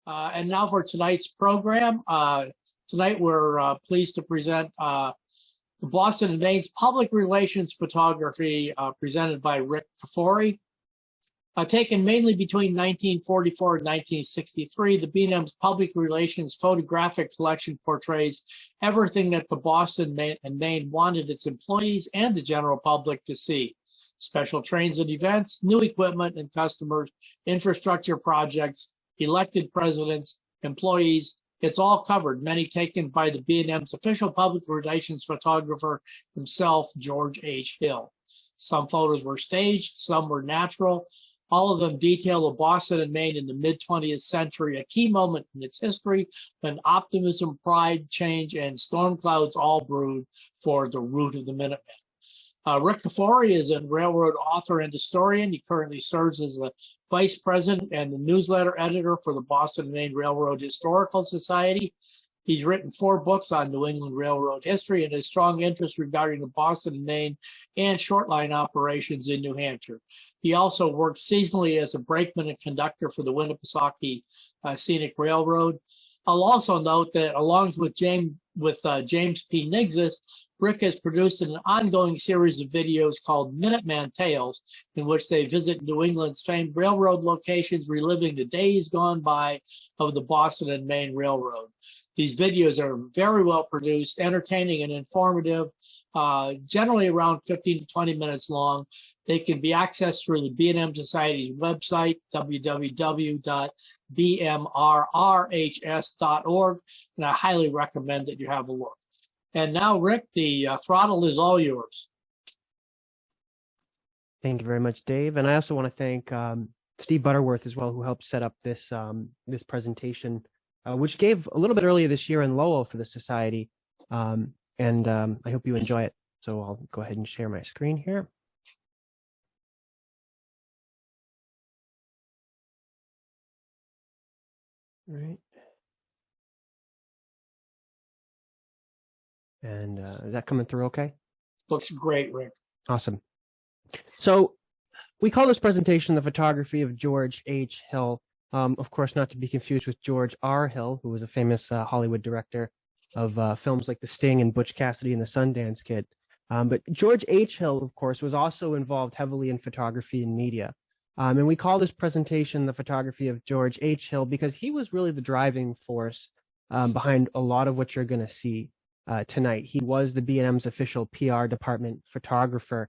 And now for tonight's program. Tonight we're pleased to present the Boston and Maine's public relations photography presented by Rick Kfoury. Taken mainly between 1944 and 1963, the B&M's public relations photographic collection portrays everything that the Boston and Maine wanted its employees and the general public to see. Special trains and events, new equipment and customers, infrastructure projects, elected presidents, employees, it's all covered, many taken by the B&M's official public relations photographer himself, George H. Hill. Some photos were staged, some were natural. All of them detail of Boston and Maine in the mid-20th century, a key moment in its history when optimism, pride, change, and storm clouds all brewed for the route of the Minutemen. Rick Kfoury is a railroad author and historian. He currently serves as the vice president and the newsletter editor for the Boston and Maine Railroad Historical Society. He's written 4 books on New England Railroad history and has strong interest regarding the Boston and Maine and shortline operations in New Hampshire. He also worked seasonally as a brakeman and conductor for the Winnipesaukee Scenic Railroad. I'll also note that along with James P. Nixis, Rick has produced an ongoing series of videos called Minuteman Tales, in which they visit New England's famed railroad locations, reliving the days gone by of the Boston and Maine Railroad. These videos are very well produced, entertaining, and informative, generally around 15 to 20 minutes long. They can be accessed through the B&M Society's website, www.bmrrhs.org, and I highly recommend that you have a look. And now, Rick, the throttle is all yours. Thank you very much, Dave. And I also want to thank Steve Butterworth as well, who helped set up this this presentation, which gave a little bit earlier this year in Lowell for the Society. I hope you enjoy it. So I'll go ahead and share my screen here. All right. And is that coming through okay? Looks great, Rick. Awesome. So we call this presentation The Photography of George H. Hill. Of course, not to be confused with George R. Hill, who was a famous Hollywood director of films like The Sting and Butch Cassidy and the Sundance Kid. But George H. Hill, of course, was also involved heavily in photography and media. And we call this presentation The Photography of George H. Hill because he was really the driving force behind a lot of what you're going to see tonight. He was the B&M's official PR department photographer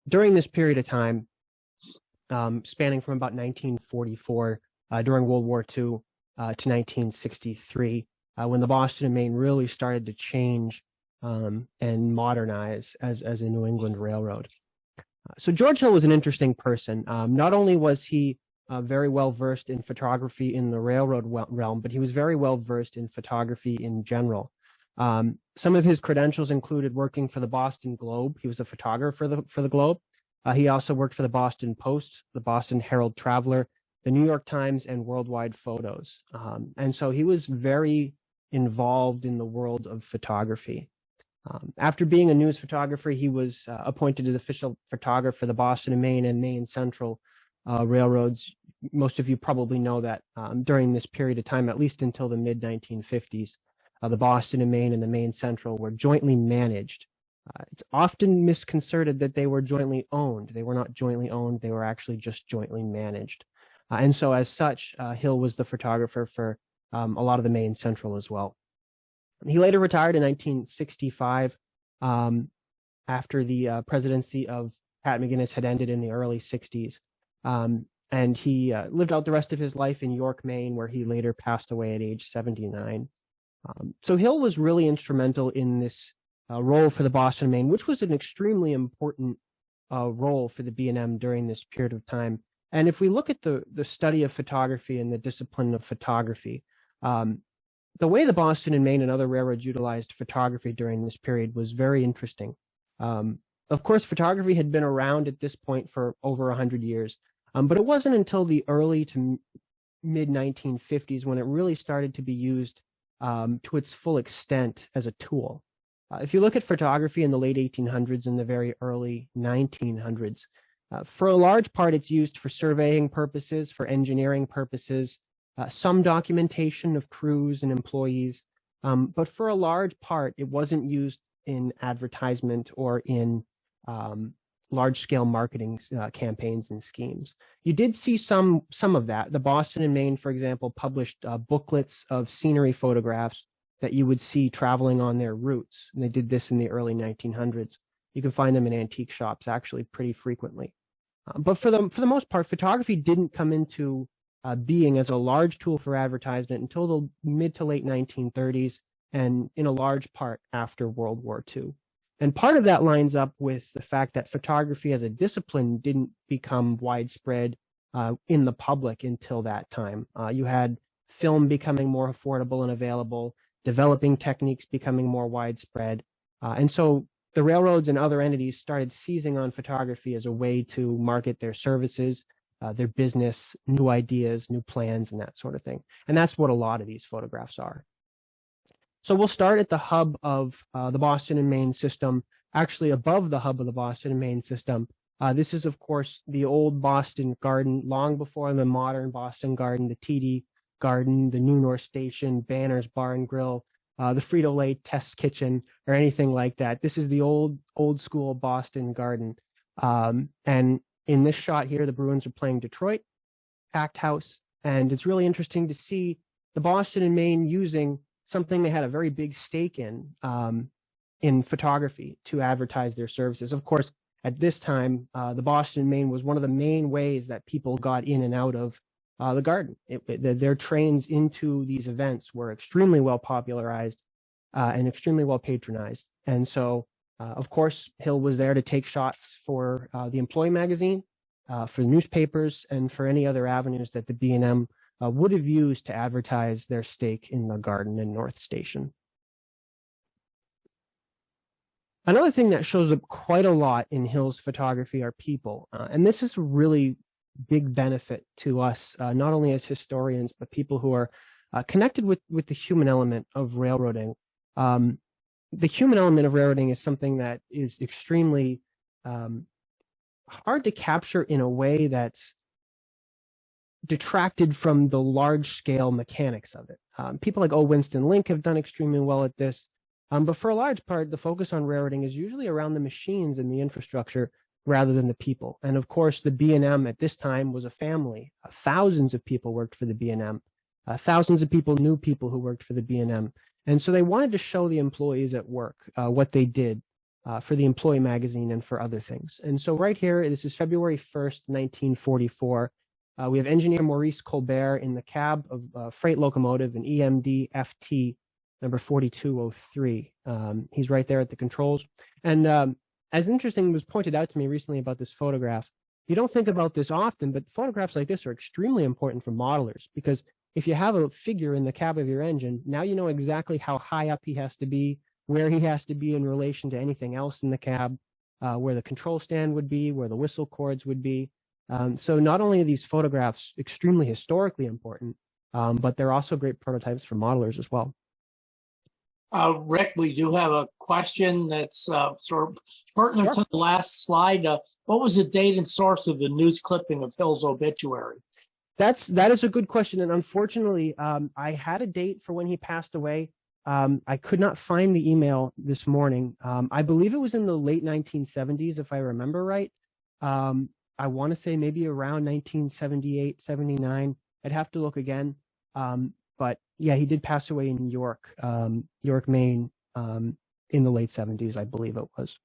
during this period of time, spanning from about 1944 during World War II to 1963, when the Boston and Maine really started to change and modernize as a New England railroad. So George Hill was an interesting person. Not only was he very well versed in photography in the railroad realm, but he was very well versed in photography in general. Some of his credentials included working for the Boston Globe. He was a photographer for the Globe. He also worked for the Boston Post, the Boston Herald Traveler, the New York Times, and Worldwide Photos. And so he was very involved in the world of photography. After being a news photographer, he was appointed as official photographer for the Boston and Maine Central railroads. Most of you probably know that during this period of time, at least until the mid-1950s, the Boston and Maine and the Maine Central were jointly managed. It's often misconcerted that they were jointly owned. They were not jointly owned. They were actually just jointly managed. And so as such, Hill was the photographer for a lot of the Maine Central as well. He later retired in 1965 after the presidency of Pat McGinnis had ended in the early 60s. And he lived out the rest of his life in York, Maine, where he later passed away at age 79. So Hill was really instrumental in this role for the Boston and Maine, which was an extremely important role for the B&M during this period of time. And if we look at the study of photography and the discipline of photography, the way the Boston and Maine and other railroads utilized photography during this period was very interesting. Of course, photography had been around at this point for over 100 years, but it wasn't until the early to mid-1950s when it really started to be used to its full extent as a tool. If you look at photography in the late 1800s and the very early 1900s, for a large part, it's used for surveying purposes, for engineering purposes, some documentation of crews and employees, but for a large part, it wasn't used in advertisement or in large-scale marketing campaigns and schemes. You did see some of that. The Boston and Maine, for example, published booklets of scenery photographs that you would see traveling on their routes. And they did this in the early 1900s. You can find them in antique shops actually pretty frequently. But for the most part, photography didn't come into being as a large tool for advertisement until the mid to late 1930s, and in a large part after World War II. And part of that lines up with the fact that photography as a discipline didn't become widespread in the public until that time. You had film becoming more affordable and available, developing techniques becoming more widespread. And so the railroads and other entities started seizing on photography as a way to market their services, their business, new ideas, new plans, and that sort of thing. And that's what a lot of these photographs are. So we'll start at the hub of the Boston and Maine system, actually above the hub of the Boston and Maine system. This is, of course, the old Boston Garden, long before the modern Boston Garden, the TD Garden, the New North Station, Banner's Bar and Grill, the Frito-Lay Test Kitchen, or anything like that. This is the old school Boston Garden. And in this shot here, the Bruins are playing Detroit, packed house. And it's really interesting to see the Boston and Maine using something they had a very big stake in photography to advertise their services. Of course, at this time, the Boston and Maine was one of the main ways that people got in and out of the garden. Their trains into these events were extremely well popularized and extremely well patronized. And so, of course, Hill was there to take shots for the Employee magazine, for newspapers, and for any other avenues that the B&M would have used to advertise their stake in the garden in North Station. Another thing that shows up quite a lot in Hill's photography are people. And this is a really big benefit to us, not only as historians, but people who are connected with the human element of railroading. The human element of railroading is something that is extremely hard to capture in a way that's detracted from the large-scale mechanics of it. People like O. Winston Link have done extremely well at this, but for a large part, the focus on railroading is usually around the machines and the infrastructure rather than the people. And of course, the B&M at this time was a family. Thousands of people worked for the B&M. Thousands of people knew people who worked for the B&M. And so they wanted to show the employees at work what they did for the Employee magazine and for other things. And so right here, this is February 1st, 1944. We have engineer Maurice Colbert in the cab of a freight locomotive, an EMD FT number 4203. He's right there at the controls. And as interesting was pointed out to me recently about this photograph, you don't think about this often, but photographs like this are extremely important for modelers, because if you have a figure in the cab of your engine, now you know exactly how high up he has to be, where he has to be in relation to anything else in the cab, where the control stand would be, where the whistle cords would be. So not only are these photographs extremely historically important, but they're also great prototypes for modelers as well. Rick, we do have a question that's sort of pertinent to the last slide. What was the date and source of the news clipping of Hill's obituary? That is a good question, and unfortunately, I had a date for when he passed away. I could not find the email this morning. I believe it was in the late 1970s, if I remember right. I want to say maybe around 1978, 79. I'd have to look again. But yeah, he did pass away in York, Maine, in the late 70s, I believe it was.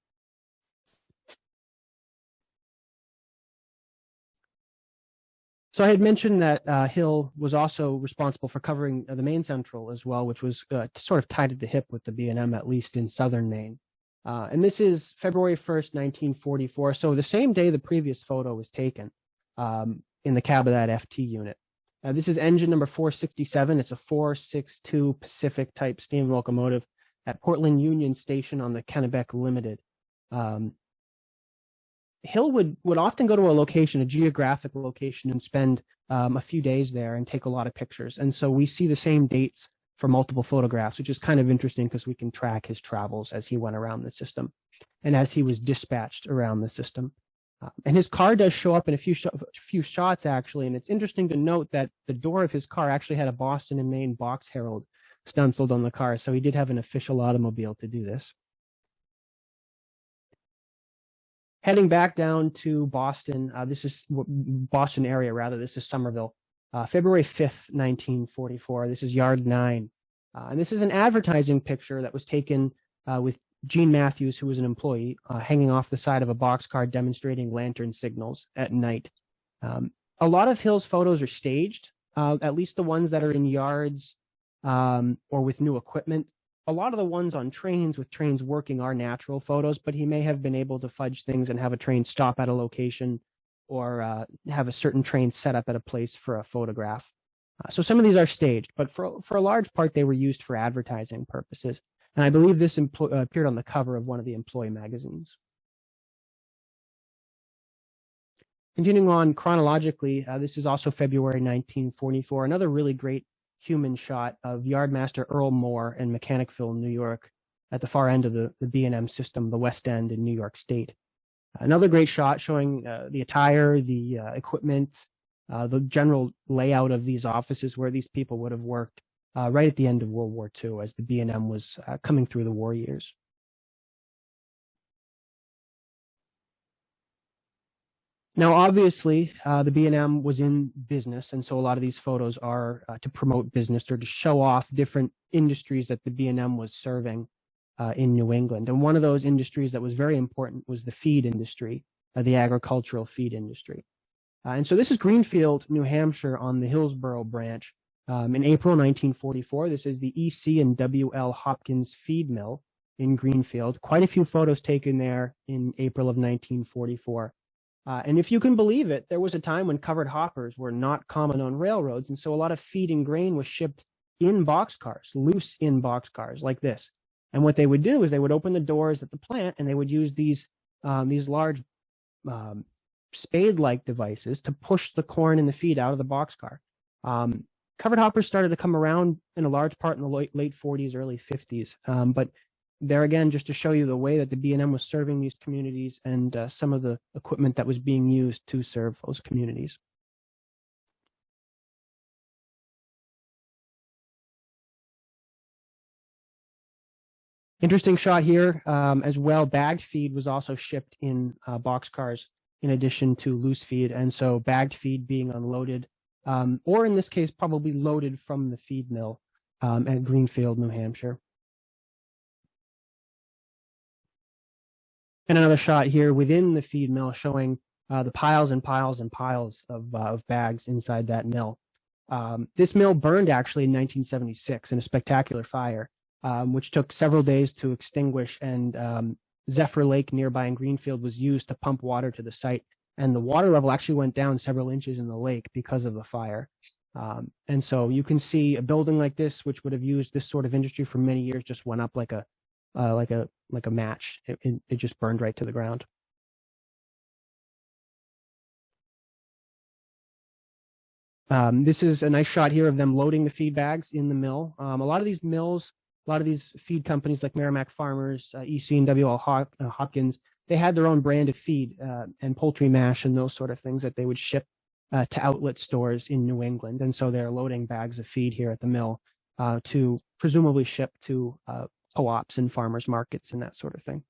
So I had mentioned that Hill was also responsible for covering the Maine Central as well, which was sort of tied at the hip with the B&M, at least in southern Maine. And this is February 1st, 1944. So the same day the previous photo was taken in the cab of that FT unit. This is engine number 467. It's a 462 Pacific type steam locomotive at Portland Union Station on the Kennebec Limited. Hill would often go to a location, a geographic location, and spend a few days there and take a lot of pictures. And so we see the same dates for multiple photographs, which is kind of interesting because we can track his travels as he went around the system and as he was dispatched around the system. And his car does show up in a few shots, actually. And it's interesting to note that the door of his car actually had a Boston and Maine box herald stenciled on the car. So he did have an official automobile to do this. Heading back down to Boston, this is Boston area, rather. This is Somerville, February 5th, 1944. This is Yard 9. And this is an advertising picture that was taken with Gene Matthews, who was an employee, hanging off the side of a boxcar demonstrating lantern signals at night. A lot of Hill's photos are staged, at least the ones that are in yards or with new equipment. A lot of the ones on trains with trains working are natural photos, but he may have been able to fudge things and have a train stop at a location or have a certain train set up at a place for a photograph. So some of these are staged, but for a large part, they were used for advertising purposes. And I believe this appeared on the cover of one of the employee magazines. Continuing on chronologically, this is also February 1944, another really great human shot of Yardmaster Earl Moore in Mechanicville, New York, at the far end of the B&M system, the West End in New York State. Another great shot showing the attire, the equipment, the general layout of these offices where these people would have worked right at the end of World War II as the B&M was coming through the war years. Now, obviously, the B&M was in business, and so a lot of these photos are to promote business or to show off different industries that the B&M was serving in New England. And one of those industries that was very important was the feed industry, the agricultural feed industry. And so this is Greenfield, New Hampshire on the Hillsborough branch. In April 1944, this is the E.C. and W.L. Hopkins feed mill in Greenfield. Quite a few photos taken there in April of 1944. And if you can believe it, there was a time when covered hoppers were not common on railroads, and so a lot of feed and grain was shipped in boxcars, loose in boxcars like this. And what they would do is they would open the doors at the plant, and they would use these large spade-like devices to push the corn and the feed out of the boxcar. Covered hoppers started to come around in a large part in the late 40s, early 50s, but there again, just to show you the way that the B&M was serving these communities and some of the equipment that was being used to serve those communities. Interesting shot here as well. Bagged feed was also shipped in boxcars in addition to loose feed, and so bagged feed being unloaded, or in this case, probably loaded from the feed mill at Greenfield, New Hampshire. And another shot here within the feed mill showing the piles and piles and piles of bags inside that mill. This mill burned actually in 1976 in a spectacular fire, which took several days to extinguish, and Zephyr Lake nearby in Greenfield was used to pump water to the site. And the water level actually went down several inches in the lake because of the fire. And so you can see a building like this, which would have used this sort of industry for many years, just went up like a match. It just burned right to the ground. This is a nice shot here of them loading the feed bags in the mill. A lot of these mills, a lot of these feed companies like Merrimack Farmers, EC and W.L. Hopkins, they had their own brand of feed and poultry mash and those sort of things that they would ship to outlet stores in New England. And so they're loading bags of feed here at the mill to presumably ship to co-ops and farmers markets and that sort of thing.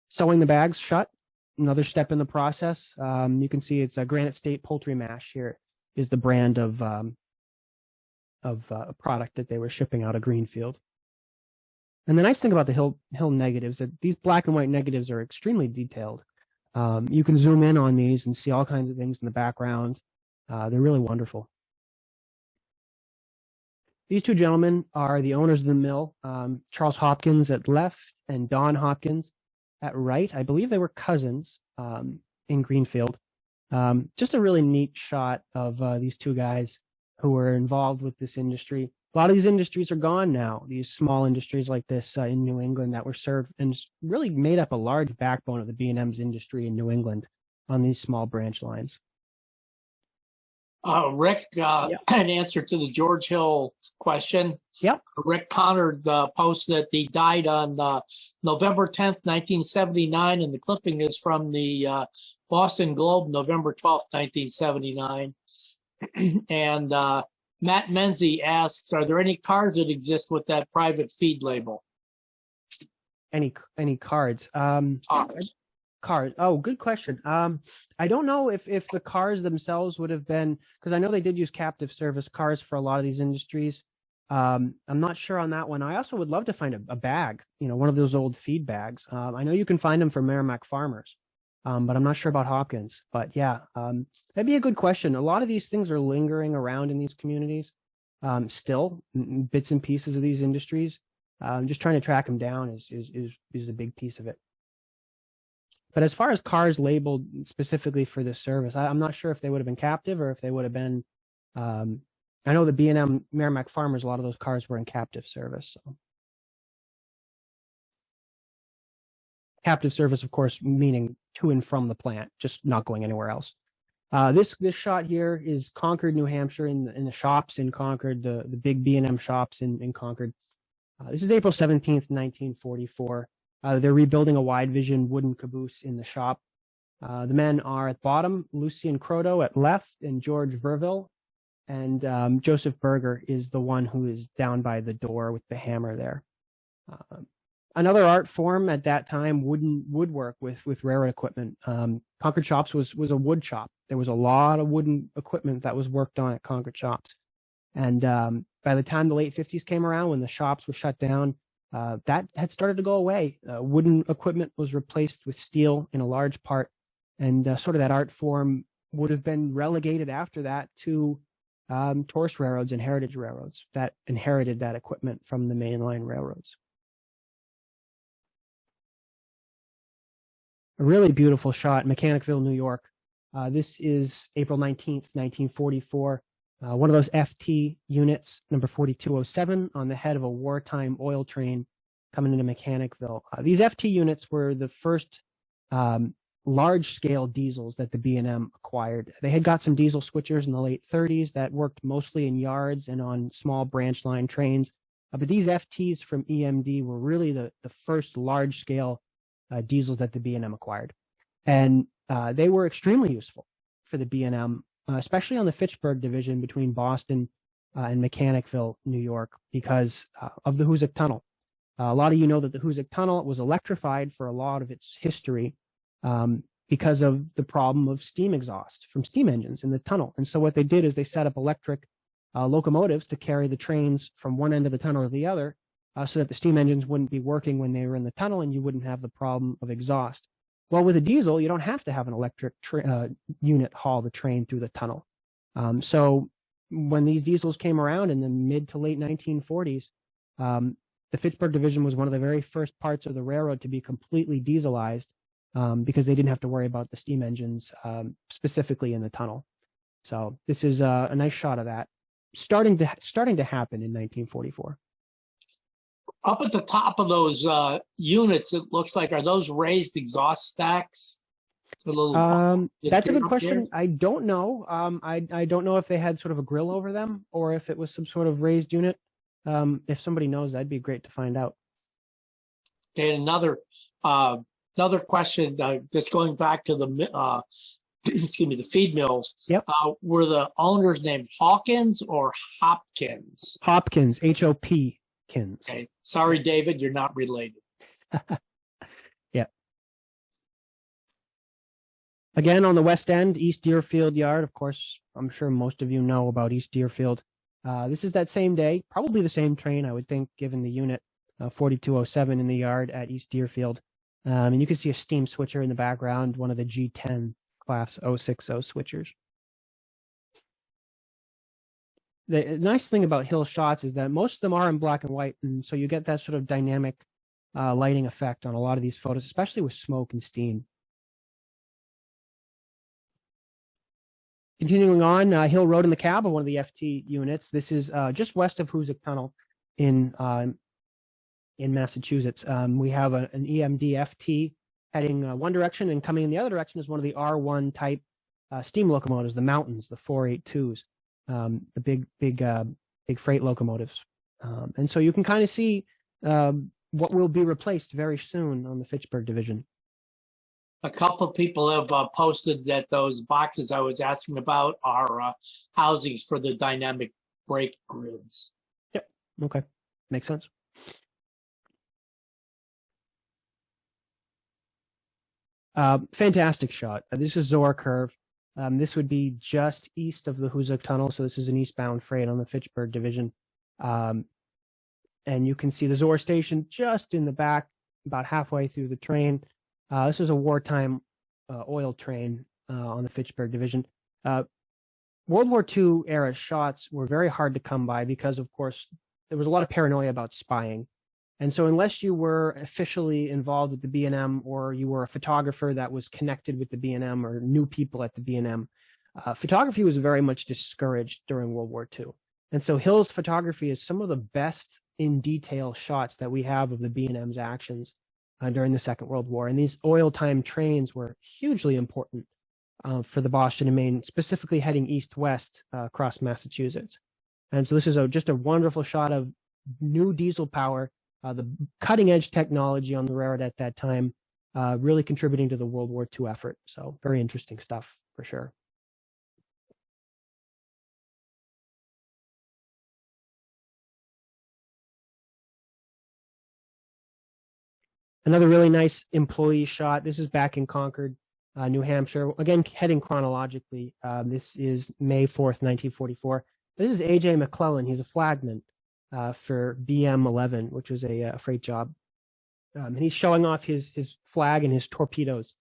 Sewing the bags shut, another step in the process. You can see it's a Granite State Poultry Mash here is the brand of a product that they were shipping out of Greenfield. And the nice thing about the Hill negatives that these black and white negatives are extremely detailed. You can zoom in on these and see all kinds of things in the background. They're really wonderful. These two gentlemen are the owners of the mill, Charles Hopkins at left and Don Hopkins at right. I believe they were cousins in Greenfield. Just a really neat shot of these two guys who were involved with this industry. A lot of these industries are gone now, these small industries like this in New England that were served and really made up a large backbone of the B&M's industry in New England on these small branch lines. Rick, Yep. in answer to the George Hill question, Yep. Rick Connard posted that he died on November 10th, 1979, and the clipping is from the Boston Globe, November 12th, 1979. And Matt Menzie asks, are there any cards that exist with that private feed label? Any cards? Cars. Oh, good question. I don't know if the cars themselves would have been, because I know they did use captive service cars for a lot of these industries. I'm not sure on that one. I also would love to find a bag, one of those old feed bags. I know you can find them for Merrimack farmers, but I'm not sure about Hopkins. But yeah, that'd be a good question. A lot of these things are lingering around in these communities, still bits and pieces of these industries. Just trying to track them down is a big piece of it. But as far as cars labeled specifically for this service, I'm not sure if they would have been captive or if they would have been. I know the B&M Merrimack Farmers, a lot of those cars were in captive service. So. Captive service, of course, meaning to and from the plant, just not going anywhere else. This shot here is Concord, New Hampshire, in the shops in Concord, the big B&M shops in Concord. This is April 17th, 1944. They're rebuilding a wide vision wooden caboose in the shop. The men are at the bottom, Lucien Croteau at left, and George Verville. And Joseph Berger is the one who is down by the door with the hammer there. Another art form at that time, woodwork with railroad equipment. Concord Shops was a wood shop. There was a lot of wooden equipment that was worked on at Concord Shops. And by the time the late 50s came around, when the shops were shut down, that had started to go away. Wooden equipment was replaced with steel in a large part, and sort of that art form would have been relegated after that to tourist railroads and heritage railroads that inherited that equipment from the mainline railroads. A really beautiful shot, Mechanicville, New York. This is April 19th, 1944. One of those FT units, number 4207, on the head of a wartime oil train coming into Mechanicville. These FT units were the first large-scale diesels that the B&M acquired. They had got some diesel switchers in the late 30s that worked mostly in yards and on small branch line trains. But these FTs from EMD were really the first large-scale diesels that the B&M acquired. And they were extremely useful for the B&M, especially on the Fitchburg division between Boston and Mechanicville, New York, because of the Hoosick Tunnel. A lot of you know that the Hoosick Tunnel was electrified for a lot of its history because of the problem of steam exhaust from steam engines in the tunnel. And so what they did is they set up electric locomotives to carry the trains from one end of the tunnel to the other so that the steam engines wouldn't be working when they were in the tunnel and you wouldn't have the problem of exhaust. Well, with a diesel, you don't have to have an electric unit haul the train through the tunnel. So when these diesels came around in the mid to late 1940s, the Fitchburg division was one of the very first parts of the railroad to be completely dieselized because they didn't have to worry about the steam engines specifically in the tunnel. So this is a nice shot of that starting to happen in 1944. Up at the top of those units, it looks like, are those raised exhaust stacks? That's a good question. I don't know. I don't know if they had sort of a grill over them or if it was some sort of raised unit. If somebody knows, that'd be great to find out. And another question, just going back to the excuse me, the feed mills. Yep. Were the owners named Hawkins or Hopkins? Hopkins, H-O-P. Okay. Sorry, David, you're not related. Yeah. Again, on the west end, East Deerfield Yard. Of course, I'm sure most of you know about East Deerfield. This is that same day, probably the same train, I would think, given the unit 4207 in the yard at East Deerfield. And you can see a steam switcher in the background, one of the G10 class 060 switchers. The nice thing about Hill shots is that most of them are in black and white, and so you get that sort of dynamic lighting effect on a lot of these photos, especially with smoke and steam. Continuing on, Hill rode in the cab of one of the FT units. This is just west of Hoosick Tunnel in Massachusetts. We have an EMD FT heading one direction, and coming in the other direction is one of the R1 type steam locomotives, the Mountains, the 482s, the big freight locomotives. And so you can kind of see what will be replaced very soon on the Fitchburg division. A couple of people have posted that those boxes I was asking about are housings for the dynamic brake grids. Yep. Okay. Makes sense. Fantastic shot. This is Zora Curve. This would be just east of the Hoosick Tunnel. So this is an eastbound freight on the Fitchburg division. And you can see the Zora station just in the back, about halfway through the train. This was a wartime oil train on the Fitchburg division. World War II era shots were very hard to come by because, of course, there was a lot of paranoia about spying. And so unless you were officially involved with the B&M or you were a photographer that was connected with the B&M or knew people at the B&M, photography was very much discouraged during World War II. And so Hill's photography is some of the best in detail shots that we have of the B&M's actions during the Second World War. And these oil time trains were hugely important for the Boston and Maine, specifically heading east-west across Massachusetts. And so this is just a wonderful shot of new diesel power, the cutting-edge technology on the railroad at that time, really contributing to the World War II effort. So very interesting stuff for sure. Another really nice employee shot. This is back in Concord, New Hampshire. Again, heading chronologically, this is May 4th, 1944. This is A.J. McClellan. He's a flagman for BM-11, which was a freight job. And he's showing off his flag and his torpedoes,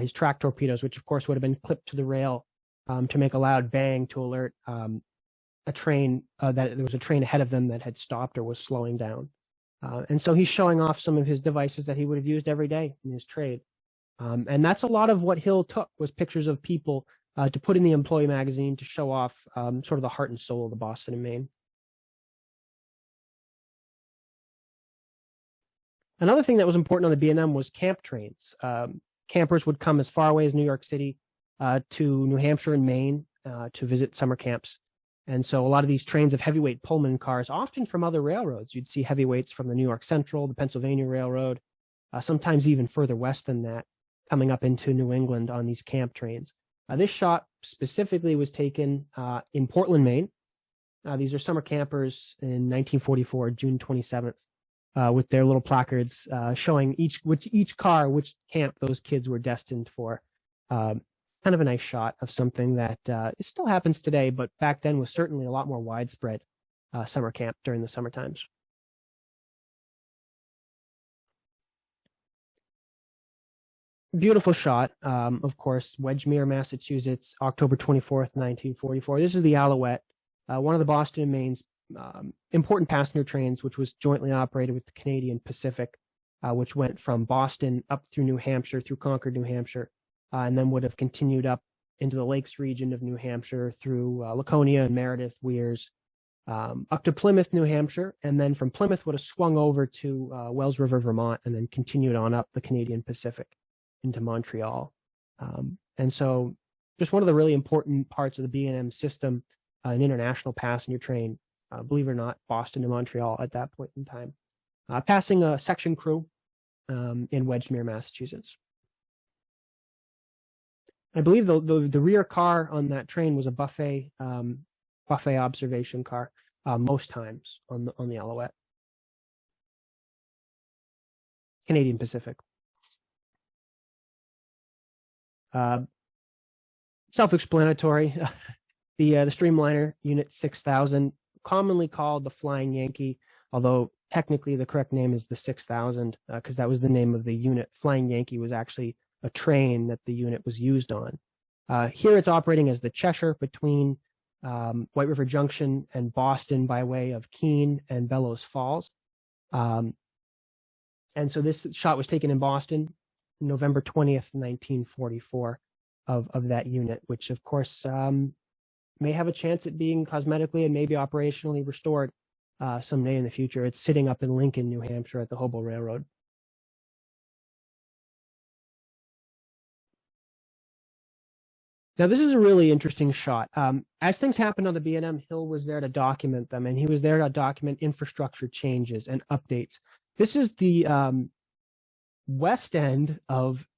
his track torpedoes, which of course would have been clipped to the rail to make a loud bang to alert a train that there was a train ahead of them that had stopped or was slowing down. And so he's showing off some of his devices that he would have used every day in his trade. And that's a lot of what Hill took, was pictures of people to put in the employee magazine to show off sort of the heart and soul of the Boston and Maine. Another thing that was important on the B&M was camp trains. Campers would come as far away as New York City to New Hampshire and Maine to visit summer camps. And so a lot of these trains of heavyweight Pullman cars, often from other railroads, you'd see heavyweights from the New York Central, the Pennsylvania Railroad, sometimes even further west than that, coming up into New England on these camp trains. This shot specifically was taken in Portland, Maine. These are summer campers in 1944, June 27th, with their little placards showing each car, which camp those kids were destined for. Kind of a nice shot of something that it still happens today, but back then was certainly a lot more widespread summer camp during the summer times. Beautiful shot, of course, Wedgemere, Massachusetts, October 24th, 1944. This is the Alouette, one of the Boston and Maine's important passenger trains, which was jointly operated with the Canadian Pacific, which went from Boston up through New Hampshire, through Concord, New Hampshire, and then would have continued up into the Lakes region of New Hampshire through Laconia and Meredith, Weirs, up to Plymouth, New Hampshire, and then from Plymouth would have swung over to Wells River, Vermont, and then continued on up the Canadian Pacific into Montreal. And so just one of the really important parts of the B&M system, an international passenger train, believe it or not, Boston to Montreal at that point in time, passing a section crew in Wedgemere, Massachusetts. I believe the rear car on that train was a buffet observation car most times on the Alouette. Canadian Pacific. Self-explanatory. The Streamliner Unit 6000, commonly called the Flying Yankee, although technically the correct name is the 6000 because that was the name of the unit. Flying Yankee was actually a train that the unit was used on. Here it's operating as the Cheshire between White River Junction and Boston by way of Keene and Bellows Falls. And so this shot was taken in Boston, November 20th, 1944, of that unit, which of course may have a chance at being cosmetically and maybe operationally restored someday in the future. It's sitting up in Lincoln, New Hampshire at the Hobo Railroad. Now, this is a really interesting shot. As things happened on the B&M, Hill was there to document them, and he was there to document infrastructure changes and updates. This is the west end of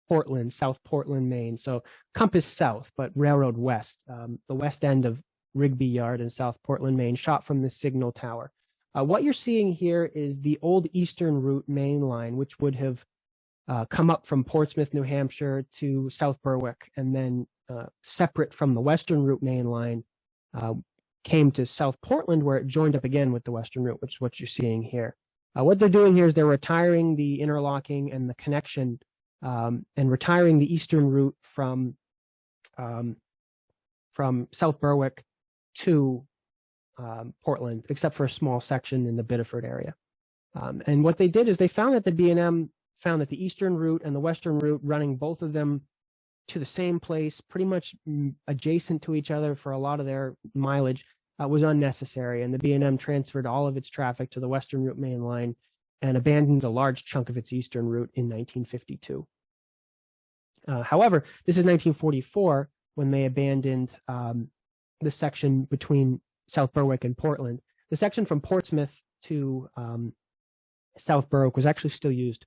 Portland, South Portland, Maine. So Compass South, but Railroad West, the west end of Rigby Yard in South Portland, Maine, shot from the signal tower. What you're seeing here is the old Eastern Route main line, which would have come up from Portsmouth, New Hampshire to South Berwick, and then separate from the Western Route main line, came to South Portland, where it joined up again with the Western Route, which is what you're seeing here. What they're doing here is they're retiring the interlocking and the connection, and retiring the Eastern Route from South Berwick to Portland, except for a small section in the Biddeford area. And what they did is they found that the B&M found that the Eastern Route and the Western Route, running both of them to the same place, pretty much adjacent to each other for a lot of their mileage, was unnecessary. And the B&M transferred all of its traffic to the Western Route main line and abandoned a large chunk of its Eastern Route in 1952. However, this is 1944 when they abandoned the section between South Berwick and Portland. The section from Portsmouth to South Berwick was actually still used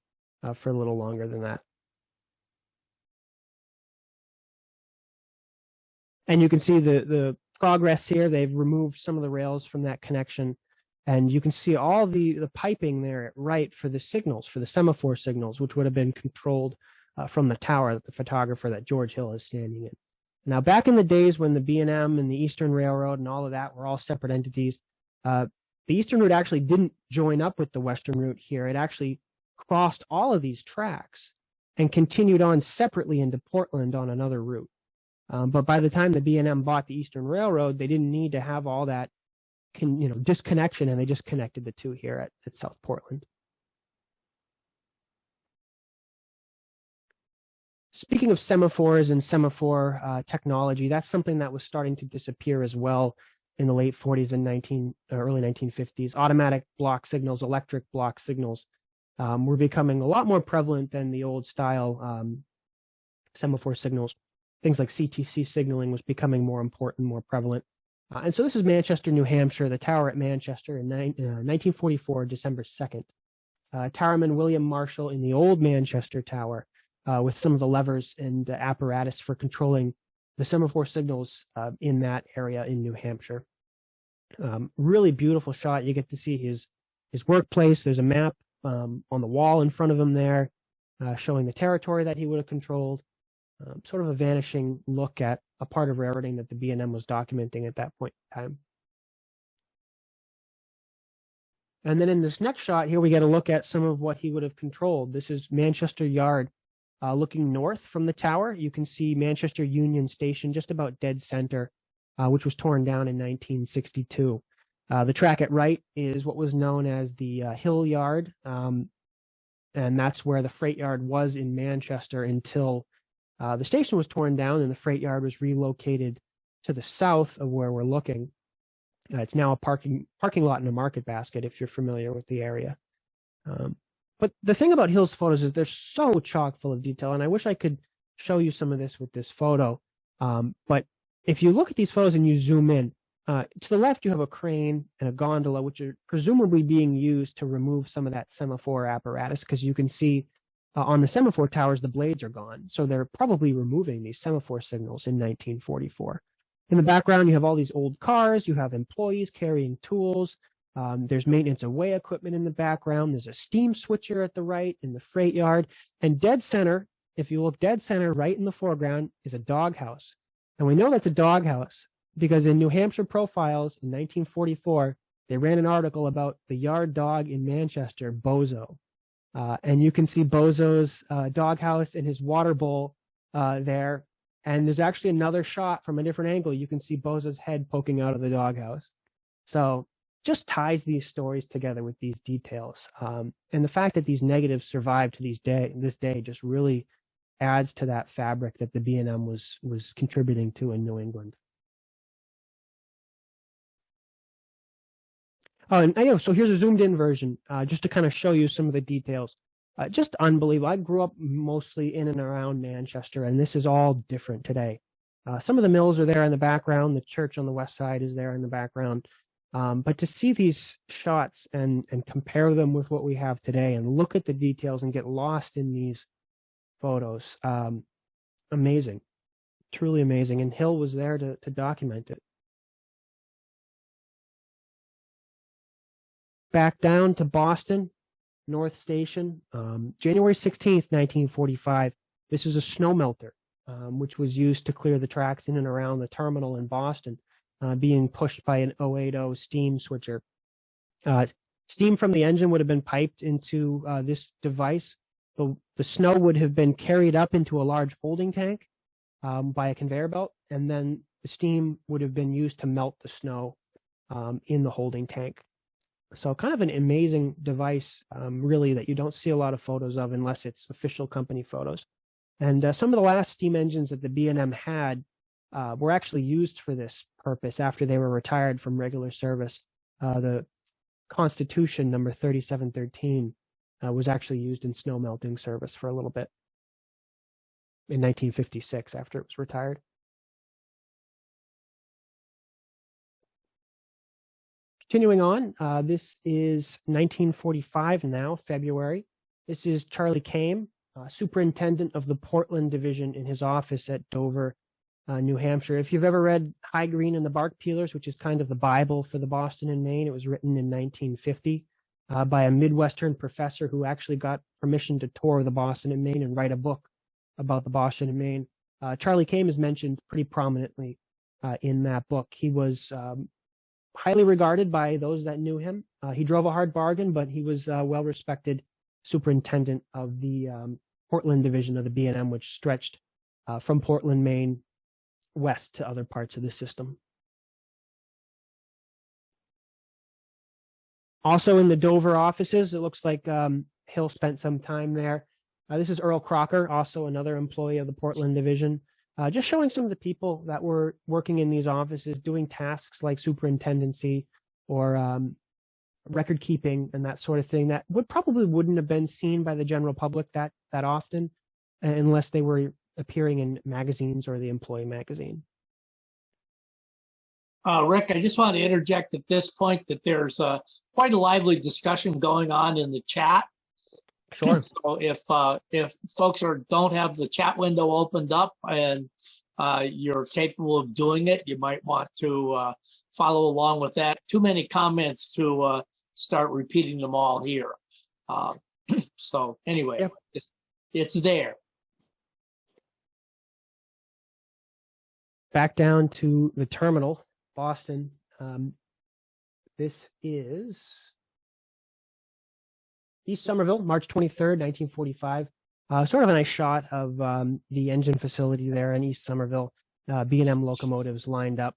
for a little longer than that. And you can see the progress here. They've removed some of the rails from that connection. And you can see all the piping there at right for the signals, for the semaphore signals, which would have been controlled from the tower that the photographer that George Hill is standing in. Now, back in the days when the B&M and the Eastern Railroad and all of that were all separate entities, the Eastern Route actually didn't join up with the Western Route here. It actually crossed all of these tracks and continued on separately into Portland on another route. But by the time the B&M bought the Eastern Railroad, they didn't need to have all that disconnection, and they just connected the two here at South Portland. Speaking of semaphores and semaphore technology, that's something that was starting to disappear as well in the late 40s and early 1950s. Automatic block signals, electric block signals were becoming a lot more prevalent than the old style semaphore signals. Things like CTC signaling was becoming more important, more prevalent. And so this is Manchester, New Hampshire, the tower at Manchester in 1944, December 2nd. Towerman William Marshall in the old Manchester Tower with some of the levers and apparatus for controlling the semaphore signals in that area in New Hampshire. Really beautiful shot. You get to see his workplace. There's a map on the wall in front of him there showing the territory that he would have controlled. Sort of a vanishing look at a part of railroading that the B&M was documenting at that point in time. And then in this next shot here, we get a look at some of what he would have controlled. This is Manchester Yard. Looking north from the tower, you can see Manchester Union Station just about dead center, which was torn down in 1962. The track at right is what was known as the Hill Yard, and that's where the freight yard was in Manchester until the station was torn down and the freight yard was relocated to the south of where we're looking. It's now a parking lot and a market basket, if you're familiar with the area. But the thing about Hill's photos is they're so chock full of detail, and I wish I could show you some of this with this photo. But if you look at these photos and you zoom in, to the left you have a crane and a gondola, which are presumably being used to remove some of that semaphore apparatus, because you can see on the semaphore towers, the blades are gone. So they're probably removing these semaphore signals in 1944. In the background, you have all these old cars. You have employees carrying tools. There's maintenance of way equipment in the background. There's a steam switcher at the right in the freight yard. And dead center, if you look dead center right in the foreground, is a doghouse. And we know that's a doghouse because in New Hampshire Profiles in 1944, they ran an article about the yard dog in Manchester, Bozo. And you can see Bozo's doghouse and his water bowl there. And there's actually another shot from a different angle. You can see Bozo's head poking out of the doghouse. So just ties these stories together with these details. And the fact that these negatives survive to this day just really adds to that fabric that the B&M was contributing to in New England. Oh, and so here's a zoomed in version, just to kind of show you some of the details. Just unbelievable. I grew up mostly in and around Manchester, and this is all different today. Some of the mills are there in the background. The church on the west side is there in the background. But to see these shots and compare them with what we have today and look at the details and get lost in these photos, amazing, truly amazing. And Hill was there to document it. Back down to Boston, North Station, January 16th, 1945. This is a snow melter, which was used to clear the tracks in and around the terminal in Boston, being pushed by an 080 steam switcher. Steam from the engine would have been piped into this device. The snow would have been carried up into a large holding tank by a conveyor belt, and then the steam would have been used to melt the snow in the holding tank. So kind of an amazing device, really, that you don't see a lot of photos of unless it's official company photos. And some of the last steam engines that the B&M had were actually used for this purpose after they were retired from regular service. The Constitution number 3713 was actually used in snow melting service for a little bit in 1956 after it was retired. Continuing on, this is 1945 now, February. This is Charlie Kame, superintendent of the Portland Division in his office at Dover, New Hampshire. If you've ever read High Green and the Bark Peelers, which is kind of the Bible for the Boston and Maine, it was written in 1950 by a Midwestern professor who actually got permission to tour the Boston and Maine and write a book about the Boston and Maine. Charlie Kame is mentioned pretty prominently in that book. He was highly regarded by those that knew him. He drove a hard bargain, but he was well-respected superintendent of the Portland Division of the B&M, which stretched from Portland, Maine, west to other parts of the system. Also in the Dover offices, it looks like Hill spent some time there. This is Earl Crocker, also another employee of the Portland Division. Just showing some of the people that were working in these offices, doing tasks like superintendency or record keeping and that sort of thing that wouldn't have been seen by the general public that often unless they were appearing in magazines or the employee magazine. Rick, I just want to interject at this point that there's quite a lively discussion going on in the chat. Sure. So if folks don't have the chat window opened up and you're capable of doing it, you might want to follow along with that. Too many comments to start repeating them all here. So anyway, yep. It's there. Back down to the terminal, Boston. This is East Somerville, March 23rd, 1945. Sort of a nice shot of the engine facility there in East Somerville. B&M locomotives lined up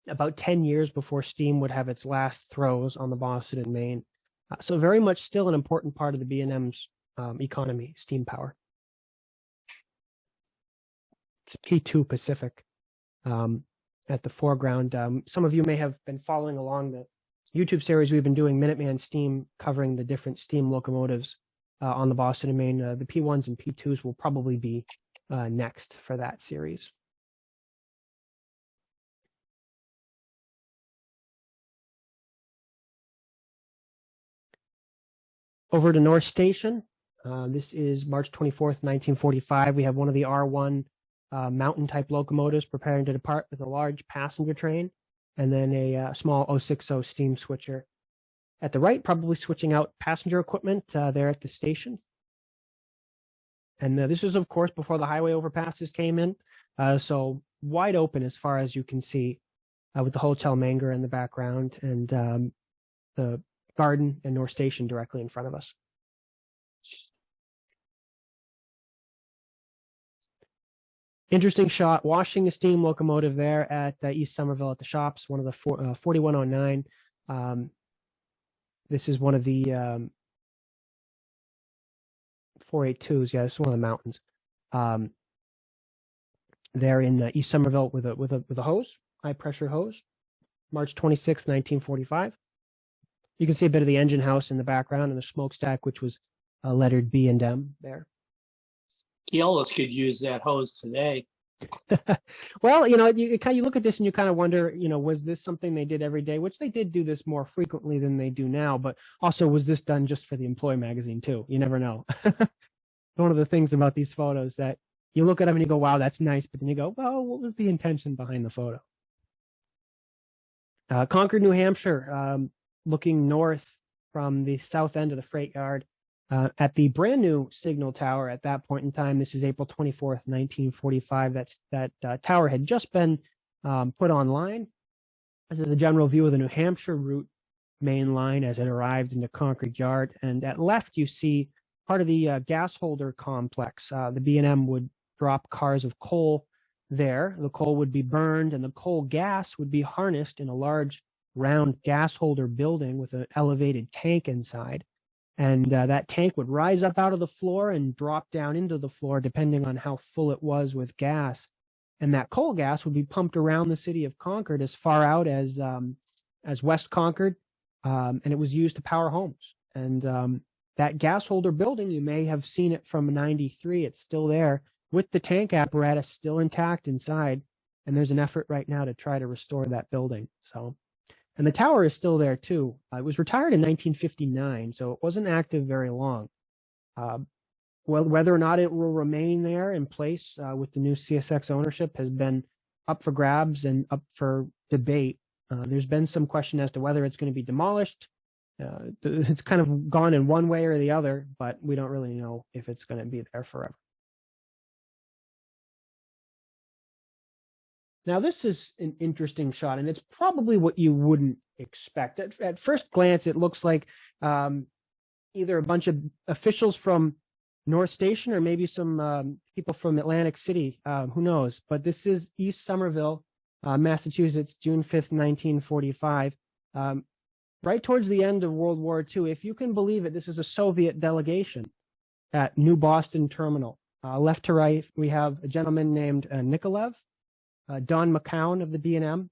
about 10 years before steam would have its last throws on the Boston and Maine. So very much still an important part of the B&M's economy, steam power. It's P2 Pacific at the foreground. Some of you may have been following along the YouTube series we've been doing, Minuteman Steam, covering the different steam locomotives on the Boston and Maine. The P1s and P2s will probably be next for that series. Over to North Station. This is March 24th, 1945. We have one of the R1 mountain-type locomotives preparing to depart with a large passenger train, and then a small 060 steam switcher. At the right, probably switching out passenger equipment there at the station. And this is, of course, before the highway overpasses came in. So wide open as far as you can see with the Hotel Menger in the background and the garden and North Station directly in front of us. Interesting shot, washing the steam locomotive there at East Somerville at the shops, one of the 4109. This is one of the 482s. Yeah, this is one of the mountains. There in East Somerville with a hose, high pressure hose. March 26, 1945. You can see a bit of the engine house in the background and the smokestack, which was lettered B&M there. Keolis could use that hose today. Well, you look at this and you kind of wonder, was this something they did every day? Which they did do this more frequently than they do now, but also was this done just for the Employee magazine too? You never know. One of the things about these photos that you look at them and you go, wow, that's nice. But then you go, well, what was the intention behind the photo? Concord, New Hampshire, looking north from the south end of the freight yard at the brand new signal tower at that point in time. This is April 24th, 1945. That tower had just been put online. This is a general view of the New Hampshire route main line as it arrived into Concord Yard. And at left, you see part of the gas holder complex. The B&M would drop cars of coal there. The coal would be burned and the coal gas would be harnessed in a large round gas holder building with an elevated tank inside. And that tank would rise up out of the floor and drop down into the floor depending on how full it was with gas. And that coal gas would be pumped around the city of Concord as far out as West Concord, and it was used to power homes. And that gas holder building, you may have seen it from 93. It's still there with the tank apparatus still intact inside. And there's an effort right now to try to restore that building. And the tower is still there too. It was retired in 1959, so it wasn't active very long. Well, whether or not it will remain there in place with the new CSX ownership has been up for grabs and up for debate. There's been some question as to whether it's going to be demolished. It's kind of gone in one way or the other, but we don't really know if it's going to be there forever. Now, this is an interesting shot, and it's probably what you wouldn't expect. At first glance, it looks like either a bunch of officials from North Station or maybe some people from Atlantic City, who knows? But this is East Somerville, Massachusetts, June 5th, 1945. Right towards the end of World War II, if you can believe it, this is a Soviet delegation at New Boston Terminal. Left to right, we have a gentleman named Nikolaev, Don McCown of the B&M,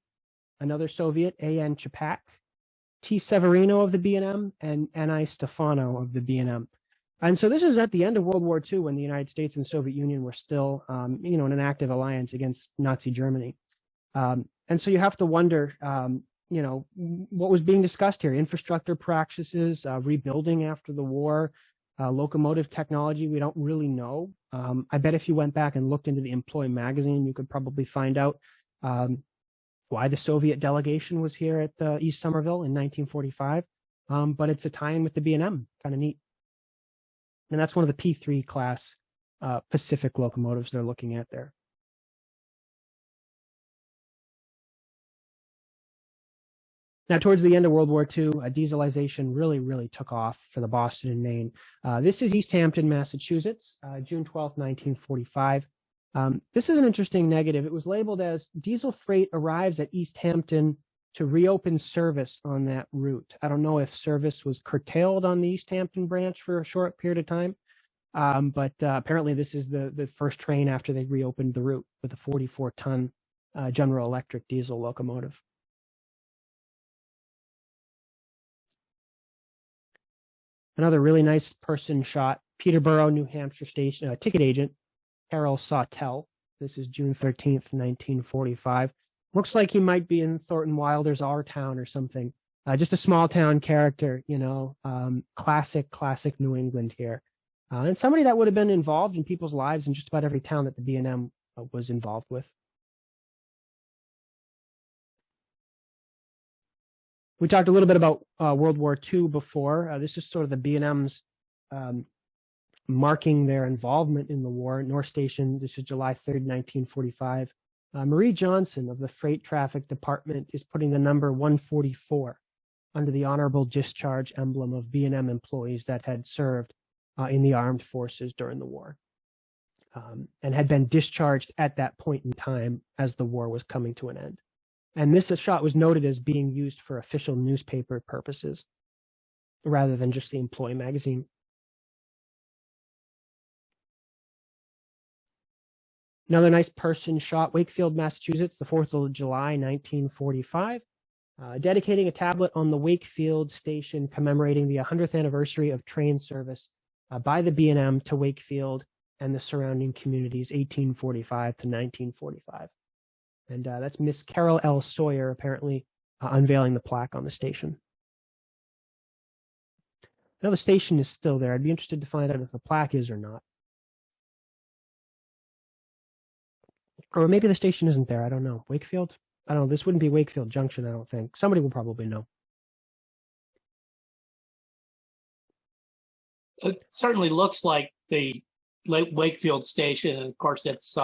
another Soviet, A.N. Chapak, T. Severino of the B&M, and N.I. Stefano of the B&M. And so this is at the end of World War II when the United States and Soviet Union were still, in an active alliance against Nazi Germany. And so you have to wonder, what was being discussed here? Infrastructure practices, rebuilding after the war, locomotive technology. We don't really know. I bet if you went back and looked into the Employee magazine, you could probably find out why the Soviet delegation was here at East Somerville in 1945. But it's a tie-in with the B&M, kind of neat. And that's one of the P3 class Pacific locomotives they're looking at there. Now, towards the end of World War II, dieselization really took off for the Boston and Maine. This is East Hampton, Massachusetts, June 12th, 1945. This is an interesting negative. It was labeled as diesel freight arrives at East Hampton to reopen service on that route. I don't know if service was curtailed on the East Hampton branch for a short period of time, but apparently this is the first train after they reopened the route with a 44-ton General Electric diesel locomotive. Another really nice person shot, Peterborough, New Hampshire station ticket agent, Carol Sawtell. This is June 13th, 1945. Looks like he might be in Thornton Wilder's Our Town or something. Just a small town character, classic New England here. And somebody that would have been involved in people's lives in just about every town that the B&M was involved with. We talked a little bit about World War II before. This is sort of the B&M's marking their involvement in the war. North Station, this is July 3rd, 1945. Marie Johnson of the Freight Traffic Department is putting the number 144 under the honorable discharge emblem of B&M employees that had served in the armed forces during the war and had been discharged at that point in time as the war was coming to an end. And this shot was noted as being used for official newspaper purposes rather than just the Employee magazine. Another nice person shot, Wakefield, Massachusetts, the 4th of July, 1945, dedicating a tablet on the Wakefield station commemorating the 100th anniversary of train service by the B&M to Wakefield and the surrounding communities, 1845 to 1945. And that's Miss Carol L. Sawyer apparently unveiling the plaque on the station. Now the station is still there. I'd be interested to find out if the plaque is or not. Or maybe the station isn't there. I don't know. Wakefield? I don't know. This wouldn't be Wakefield Junction, I don't think. Somebody will probably know. It certainly looks like the Wakefield station, and of course, it's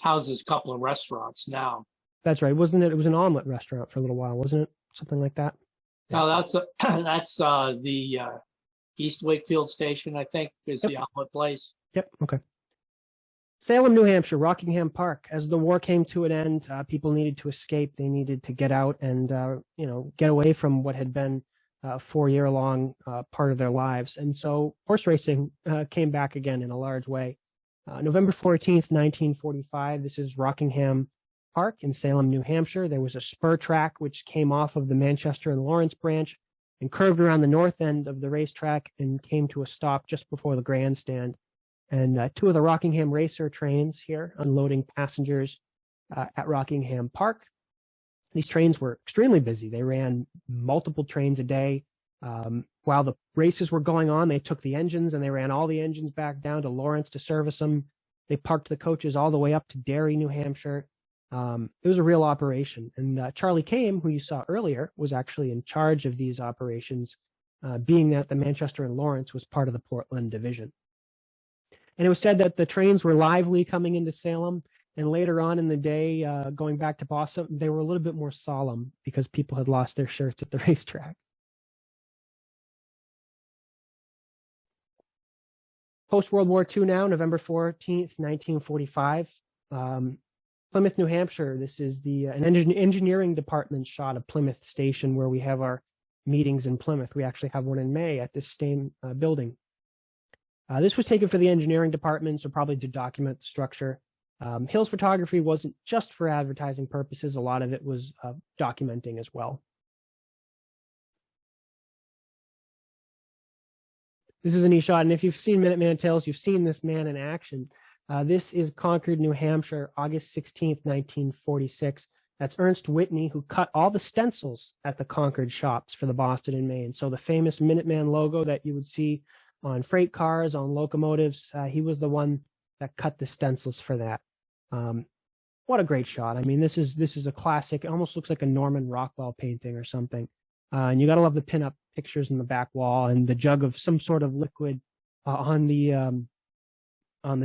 houses a couple of restaurants now. That's right, wasn't it? It was an omelet restaurant for a little while, wasn't it? Something like that. No, that's the East Wakefield station, I think, is the omelet place. Yep. Okay. Salem, New Hampshire, Rockingham Park. As the war came to an end, people needed to escape. They needed to get out and get away from what had been a 4-year-long part of their lives. And so horse racing came back again in a large way. November 14th, 1945, this is Rockingham Park in Salem, New Hampshire. There was a spur track which came off of the Manchester and Lawrence branch and curved around the north end of the racetrack and came to a stop just before the grandstand. And 2 of the Rockingham Racer trains here unloading passengers at Rockingham Park. These trains were extremely busy. They ran multiple trains a day. While the races were going on, they took the engines and they ran all the engines back down to Lawrence to service them. They parked the coaches all the way up to Derry, New Hampshire. It was a real operation. And Charlie Kame, who you saw earlier, was actually in charge of these operations, being that the Manchester and Lawrence was part of the Portland division. And it was said that the trains were lively coming into Salem, and later on in the day, going back to Boston, they were a little bit more solemn because people had lost their shirts at the racetrack. Post-World War II now, November 14th, 1945. Plymouth, New Hampshire. This is an engineering department shot of Plymouth Station where we have our meetings in Plymouth. We actually have one in May at this same building. This was taken for the engineering department, so probably to document the structure. Hills photography wasn't just for advertising purposes. A lot of it was documenting as well. This is a neat shot, and if you've seen Minuteman Tales, you've seen this man in action. This is Concord, New Hampshire, August 16th, 1946. That's Ernst Whitney, who cut all the stencils at the Concord shops for the Boston and Maine. So the famous Minuteman logo that you would see on freight cars, on locomotives, he was the one that cut the stencils for that. What a great shot. I mean, this is a classic. It almost looks like a Norman Rockwell painting or something. And you got to love the pinup pictures in the back wall and the jug of some sort of liquid on the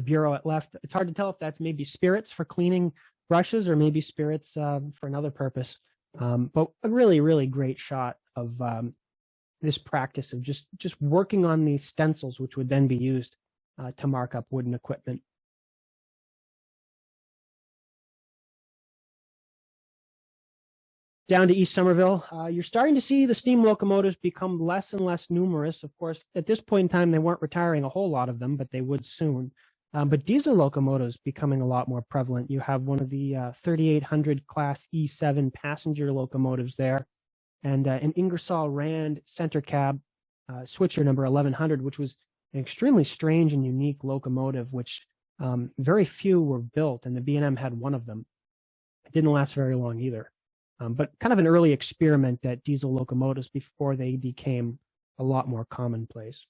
bureau at left. It's hard to tell if that's maybe spirits for cleaning brushes or maybe spirits for another purpose. But a really, really great shot of this practice of just working on these stencils, which would then be used to mark up wooden equipment. Down to East Somerville, you're starting to see the steam locomotives become less and less numerous. Of course, at this point in time, they weren't retiring a whole lot of them, but they would soon. But diesel locomotives becoming a lot more prevalent. You have one of the 3800 class E7 passenger locomotives there, and an Ingersoll Rand center cab switcher number 1100, which was an extremely strange and unique locomotive, which very few were built, and the B&M had one of them. It didn't last very long either. But kind of an early experiment at diesel locomotives before they became a lot more commonplace.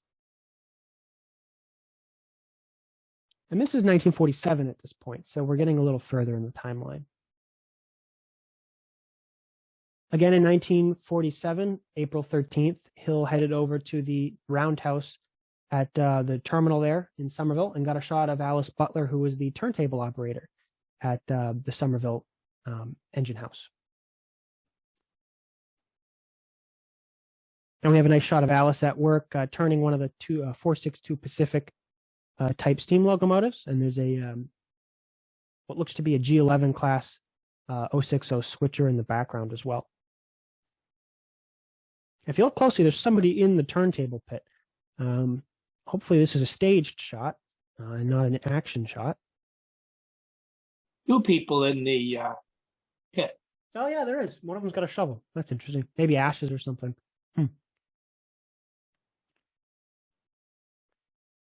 And this is 1947 at this point, so we're getting a little further in the timeline. Again, in 1947, April 13th, Hill headed over to the roundhouse at the terminal there in Somerville and got a shot of Alice Butler, who was the turntable operator at the Somerville engine house. And we have a nice shot of Alice at work turning one of the 462 Pacific type steam locomotives. And there's a what looks to be a G11 class 060 switcher in the background as well. If you look closely, there's somebody in the turntable pit. Hopefully this is a staged shot and not an action shot. 2 people in the pit. Oh yeah, there is. One of them's got a shovel. That's interesting. Maybe ashes or something.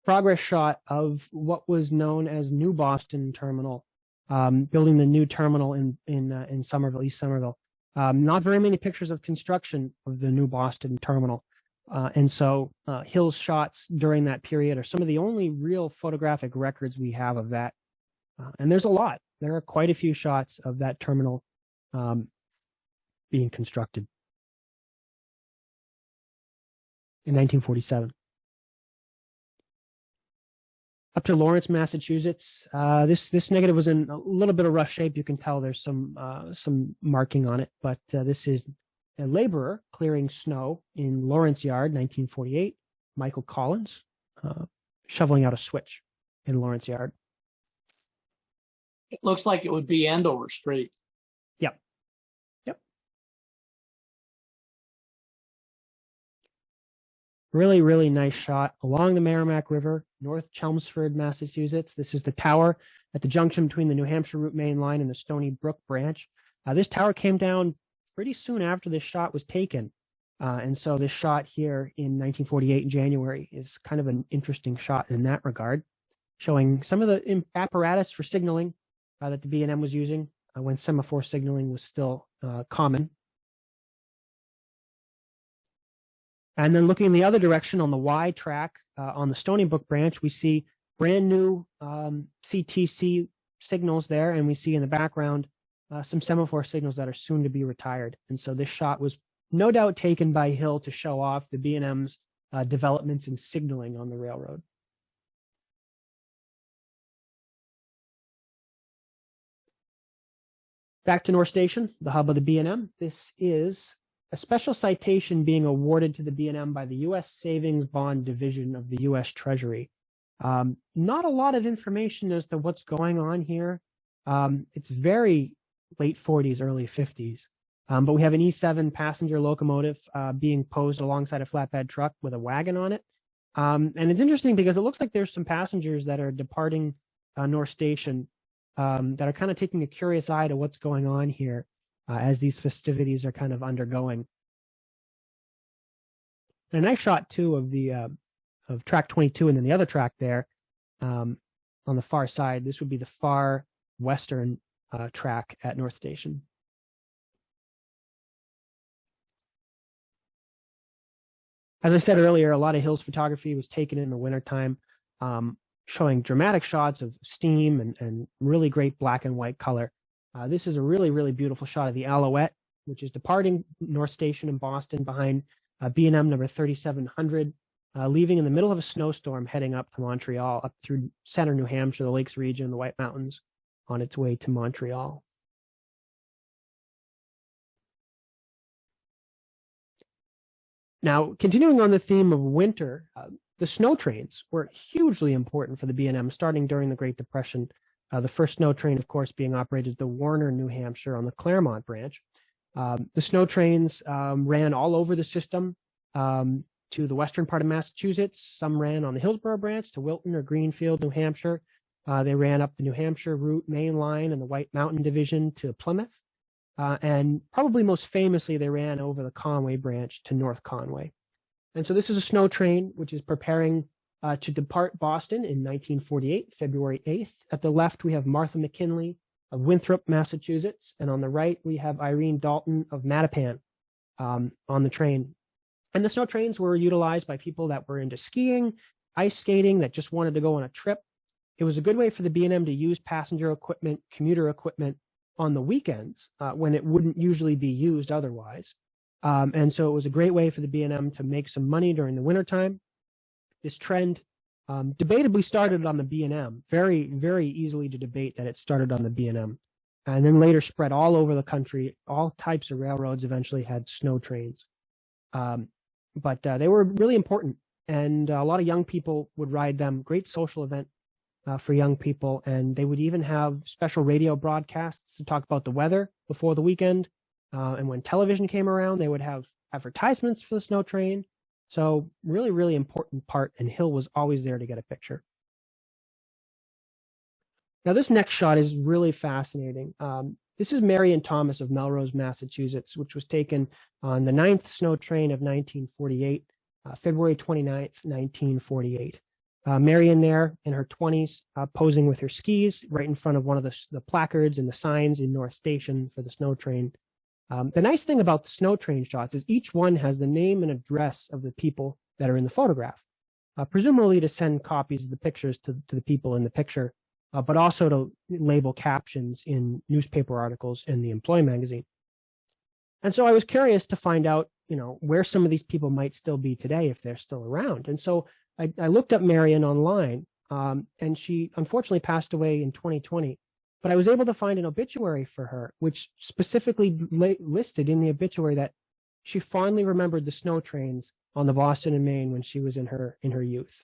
progress shot of what was known as New Boston Terminal, building the new terminal in Somerville, East Somerville. Not very many pictures of construction of the New Boston Terminal. And so Hill's shots during that period are some of the only real photographic records we have of that. And there's a lot. There are quite a few shots of that terminal being constructed in 1947. Up to Lawrence, Massachusetts. This negative was in a little bit of rough shape. You can tell there's some marking on it, but this is a laborer clearing snow in Lawrence Yard, 1948. Michael Collins shoveling out a switch in Lawrence Yard. It looks like it would be Andover Street. Yep. Really, really nice shot along the Merrimack River, North Chelmsford, Massachusetts. This is the tower at the junction between the New Hampshire Route Main Line and the Stony Brook branch. This tower came down pretty soon after this shot was taken. And so this shot here in 1948 in January is kind of an interesting shot in that regard, showing some of the apparatus for signaling that the B&M was using when semaphore signaling was still common. And then looking in the other direction on the Y track on the Stony Brook branch, we see brand new CTC signals there, and we see in the background some semaphore signals that are soon to be retired. And so this shot was no doubt taken by Hill to show off the B&M's developments in signaling on the railroad. Back to North Station, the hub of the B&M. This is a special citation being awarded to the B&M by the U.S. Savings Bond Division of the U.S. Treasury. Not a lot of information as to what's going on here. It's very late 40s, early 50s. But we have an E7 passenger locomotive being posed alongside a flatbed truck with a wagon on it. And it's interesting because it looks like there's some passengers that are departing North Station that are kind of taking a curious eye to what's going on here as these festivities are kind of undergoing. And a nice shot too of the of track 22 and then the other track there on the far side. This would be the far western track at North Station. As I said earlier, a lot of Hill's photography was taken in the wintertime, showing dramatic shots of steam and really great black and white color. This is a really, really beautiful shot of the Alouette, which is departing North Station in Boston behind B&M number 3700, leaving in the middle of a snowstorm, heading up to Montreal, up through center New Hampshire, the Lakes region, the White Mountains, on its way to Montreal. Now, continuing on the theme of winter, the snow trains were hugely important for the B&M starting during the Great Depression. The first snow train, of course, being operated at the Warner, New Hampshire on the Claremont branch. The snow trains ran all over the system to the western part of Massachusetts. Some ran on the Hillsborough branch to Wilton or Greenfield, New Hampshire. They ran up the New Hampshire Route Main Line and the White Mountain Division to Plymouth. And probably most famously, they ran over the Conway branch to North Conway. And so this is a snow train which is preparing to depart Boston in 1948, February 8th. At the left, we have Martha McKinley of Winthrop, Massachusetts. And on the right, we have Irene Dalton of Mattapan on the train. And the snow trains were utilized by people that were into skiing, ice skating, that just wanted to go on a trip. It was a good way for the B&M to use passenger equipment, commuter equipment on the weekends when it wouldn't usually be used otherwise. And so it was a great way for the B&M to make some money during the wintertime. This trend debatably started on the B&M, very, very easily to debate that it started on the B&M, and then later spread all over the country. All types of railroads eventually had snow trains. But they were really important, and a lot of young people would ride them. Great social event for young people, and they would even have special radio broadcasts to talk about the weather before the weekend. And when television came around, they would have advertisements for the snow train. So really, really important part, and Hill was always there to get a picture. Now this next shot is really fascinating. This is Mary and Thomas of Melrose, Massachusetts, which was taken on the 9th snow train of 1948, February 29th, 1948. Marion there in her 20s, posing with her skis right in front of one of the placards and the signs in North Station for the snow train. The nice thing about the snow train shots is each one has the name and address of the people that are in the photograph, presumably to send copies of the pictures to the people in the picture, but also to label captions in newspaper articles in the Employee magazine. And so I was curious to find out, where some of these people might still be today if they're still around. And so I looked up Marion online, and she unfortunately passed away in 2020. But I was able to find an obituary for her, which specifically listed in the obituary that she fondly remembered the snow trains on the Boston and Maine when she was in her youth.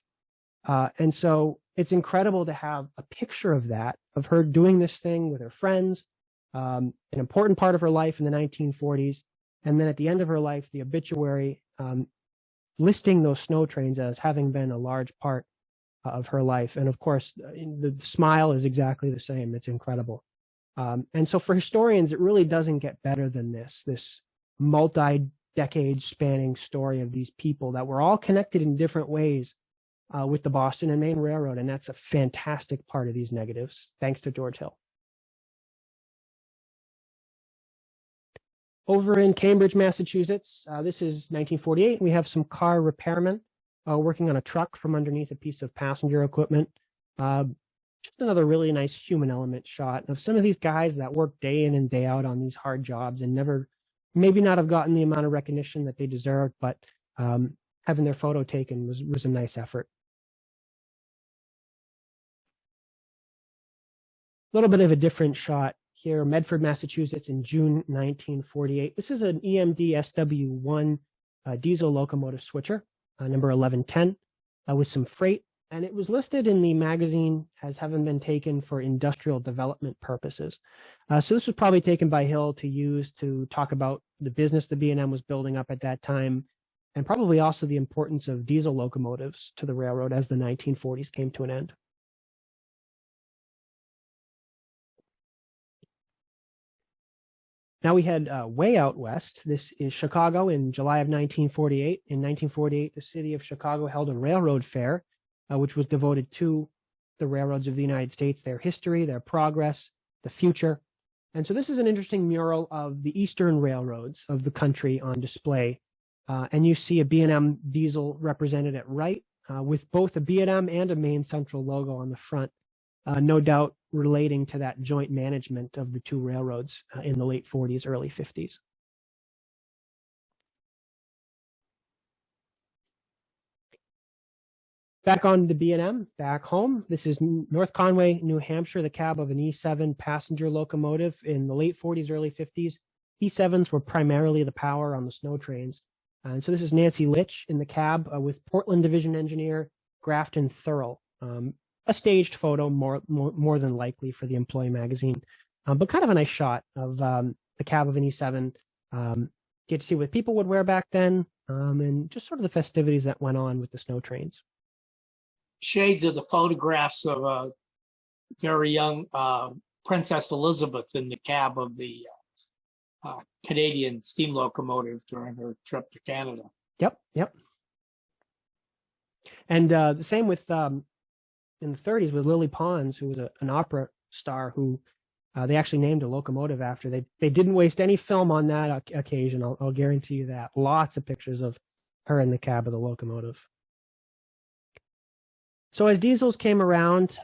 And so it's incredible to have a picture of that, of her doing this thing with her friends, an important part of her life in the 1940s. And then at the end of her life, the obituary listing those snow trains as having been a large part of her life. And of course, the smile is exactly the same. It's incredible. And so for historians, it really doesn't get better than this multi-decade spanning story of these people that were all connected in different ways with the Boston and Maine Railroad. And that's a fantastic part of these negatives, thanks to George Hill. Over in Cambridge, Massachusetts, this is 1948. We have some car repairmen working on a truck from underneath a piece of passenger equipment. Just another really nice human element shot of some of these guys that work day in and day out on these hard jobs and maybe not have gotten the amount of recognition that they deserved, but having their photo taken was a nice effort. A little bit of a different shot here, Medford, Massachusetts in June 1948. This is an EMD SW1 diesel locomotive switcher, number 1110, with some freight. And it was listed in the magazine as having been taken for industrial development purposes. So this was probably taken by Hill to use to talk about the business the B&M was building up at that time, and probably also the importance of diesel locomotives to the railroad as the 1940s came to an end. Now we head way out west. This is Chicago in July of 1948. In 1948, the city of Chicago held a railroad fair, which was devoted to the railroads of the United States, their history, their progress, the future. And so this is an interesting mural of the eastern railroads of the country on display. And you see a B&M diesel represented at right, with both a B&M and a Maine Central logo on the front. No doubt relating to that joint management of the two railroads in the late 40s, early 50s. Back on the B&M, back home. This is North Conway, New Hampshire, the cab of an E7 passenger locomotive in the late 40s, early 50s. E7s were primarily the power on the snow trains. And so this is Nancy Litch in the cab with Portland Division engineer Grafton Thurl. A staged photo, more than likely for the Employee magazine, but kind of a nice shot of the cab of an E7. Get to see what people would wear back then, and just sort of the festivities that went on with the snow trains. Shades of the photographs of a very young Princess Elizabeth in the cab of the Canadian steam locomotive during her trip to Canada. Yep. And the same with in the 30s with Lily Pons, who was an opera star who they actually named a locomotive after. They didn't waste any film on that occasion. I'll guarantee you that. Lots of pictures of her in the cab of the locomotive. So as diesels came around,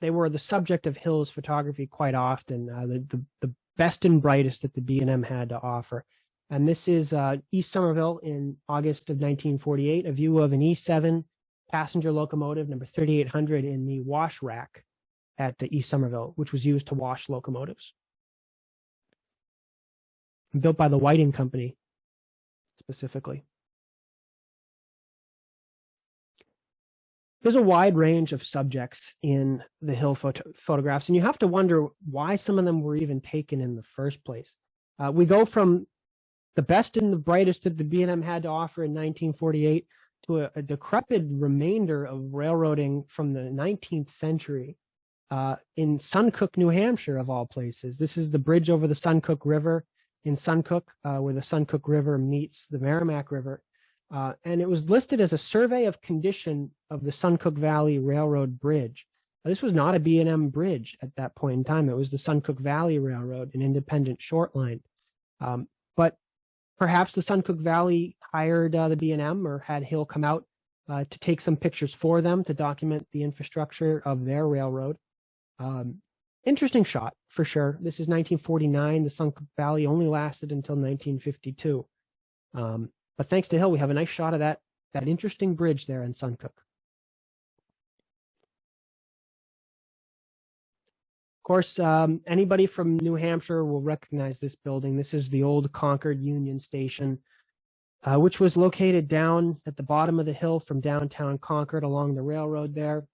they were the subject of Hill's photography quite often, the best and brightest that the B&M had to offer. And this is East Somerville in August of 1948, a view of an E7 passenger locomotive, number 3800, in the wash rack at the East Somerville, which was used to wash locomotives. Built by the Whiting Company, specifically. There's a wide range of subjects in the Hill photographs, and you have to wonder why some of them were even taken in the first place. We go from the best and the brightest that the B&M had to offer in 1948 to a decrepit remainder of railroading from the 19th century in Suncook, New Hampshire, of all places. This is the bridge over the Suncook River in Suncook, where the Suncook River meets the Merrimack River. and it was listed as a survey of condition of the Suncook Valley Railroad Bridge. This was not a B&M bridge at that point in time. It was the Suncook Valley Railroad, an independent short line. But perhaps the Suncook Valley hired the B&M or had Hill come out to take some pictures for them to document the infrastructure of their railroad. Interesting shot, for sure. This is 1949. The Suncook Valley only lasted until 1952. But thanks to Hill, we have a nice shot of that interesting bridge there in Suncook. Of course, anybody from New Hampshire will recognize this building. This is the old Concord Union Station, which was located down at the bottom of the hill from downtown Concord along the railroad there.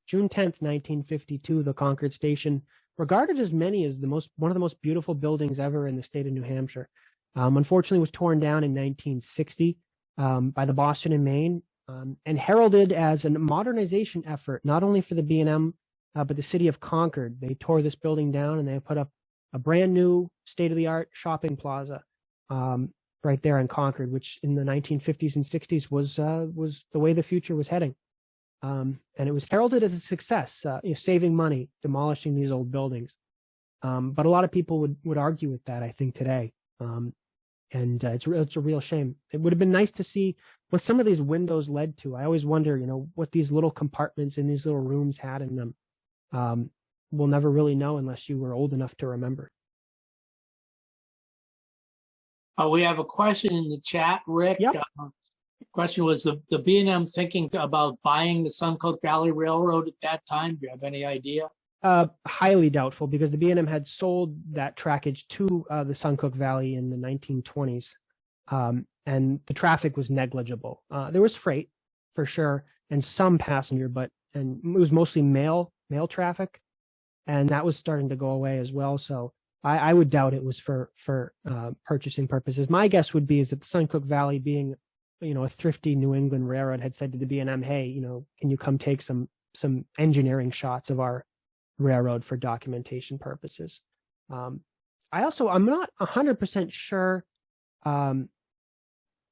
June 10th, 1952, the Concord Station, regarded as many as one of the most beautiful buildings ever in the state of New Hampshire. Unfortunately, was torn down in 1960 by the Boston and Maine, and heralded as a modernization effort, not only for the B&M, but the city of Concord. They tore this building down and they put up a brand new state-of-the-art shopping plaza right there in Concord, which in the 1950s and 60s was the way the future was heading. And it was heralded as a success, saving money, demolishing these old buildings. But a lot of people would argue with that, I think, today. And it's a real shame. It would have been nice to see what some of these windows led to. I always wonder, what these little compartments in these little rooms had in them. We'll never really know unless you were old enough to remember. We have a question in the chat, Rick. Yep. The question was the B&M thinking about buying the Suncook Valley Railroad at that time? Do you have any idea? Highly doubtful, because the B&M had sold that trackage to the Suncook Valley in the 1920s, and the traffic was negligible. There was freight, for sure, and some passenger, and it was mostly mail traffic, and that was starting to go away as well. So I would doubt it was for purchasing purposes. My guess would be is that the Suncook Valley, being a thrifty New England railroad, had said to the B&M, hey, can you come take some engineering shots of our railroad for documentation purposes. I'm not 100% sure